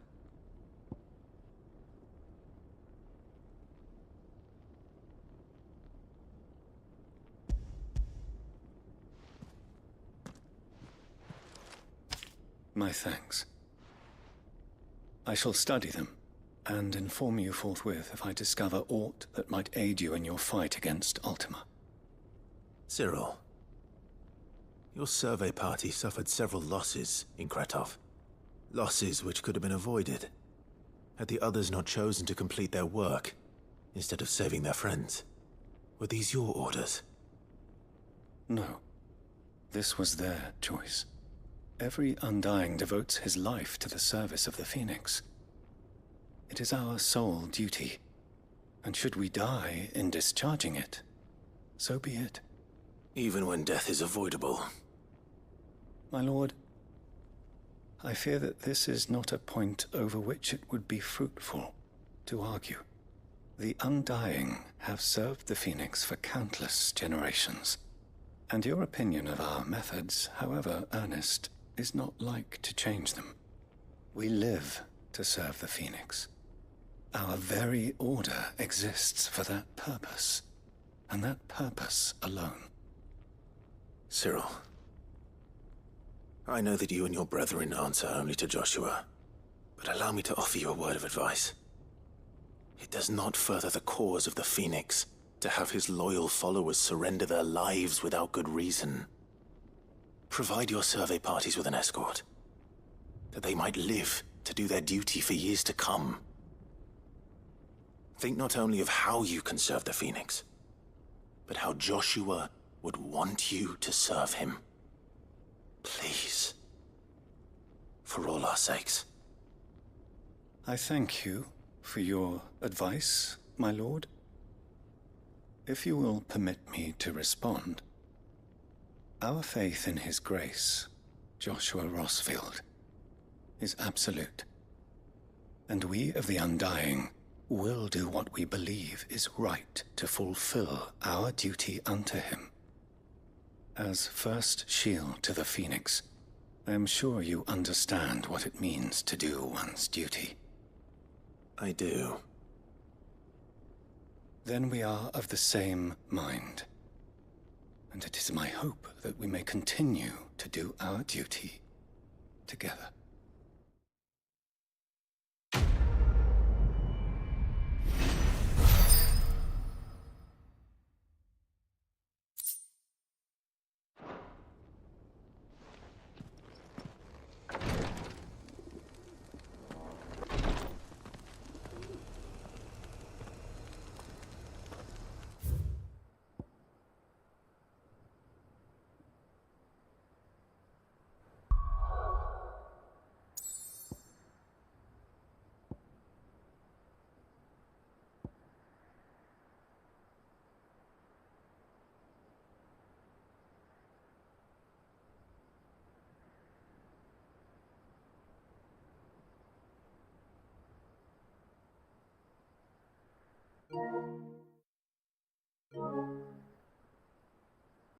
My thanks. I shall study them, and inform you forthwith if I discover aught that might aid you in your fight against Ultima. Cyril, your survey party suffered several losses in Kratov. Losses which could have been avoided, had the others not chosen to complete their work, instead of saving their friends. Were these your orders? No. This was their choice. Every Undying devotes his life to the service of the Phoenix. It is our sole duty, and should we die in discharging it, so be it. Even when death is avoidable. My lord, I fear that this is not a point over which it would be fruitful to argue. The Undying have served the Phoenix for countless generations, and your opinion of our methods, however earnest, is not like to change them. We live to serve the Phoenix. Our very order exists for that purpose, and that purpose alone. Cyril, I know that you and your brethren answer only to Joshua, but allow me to offer you a word of advice. It does not further the cause of the Phoenix to have his loyal followers surrender their lives without good reason. Provide your survey parties with an escort, that they might live to do their duty for years to come. Think not only of how you can serve the Phoenix, but how Joshua would want you to serve him. Please. For all our sakes. I thank you for your advice, my lord. If you will permit me to respond, our faith in his grace, Joshua Rosfield, is absolute, and we of the Undying will do what we believe is right to fulfill our duty unto him. As first shield to the Phoenix, I am sure you understand what it means to do one's duty. I do. Then we are of the same mind, and it is my hope that we may continue to do our duty together.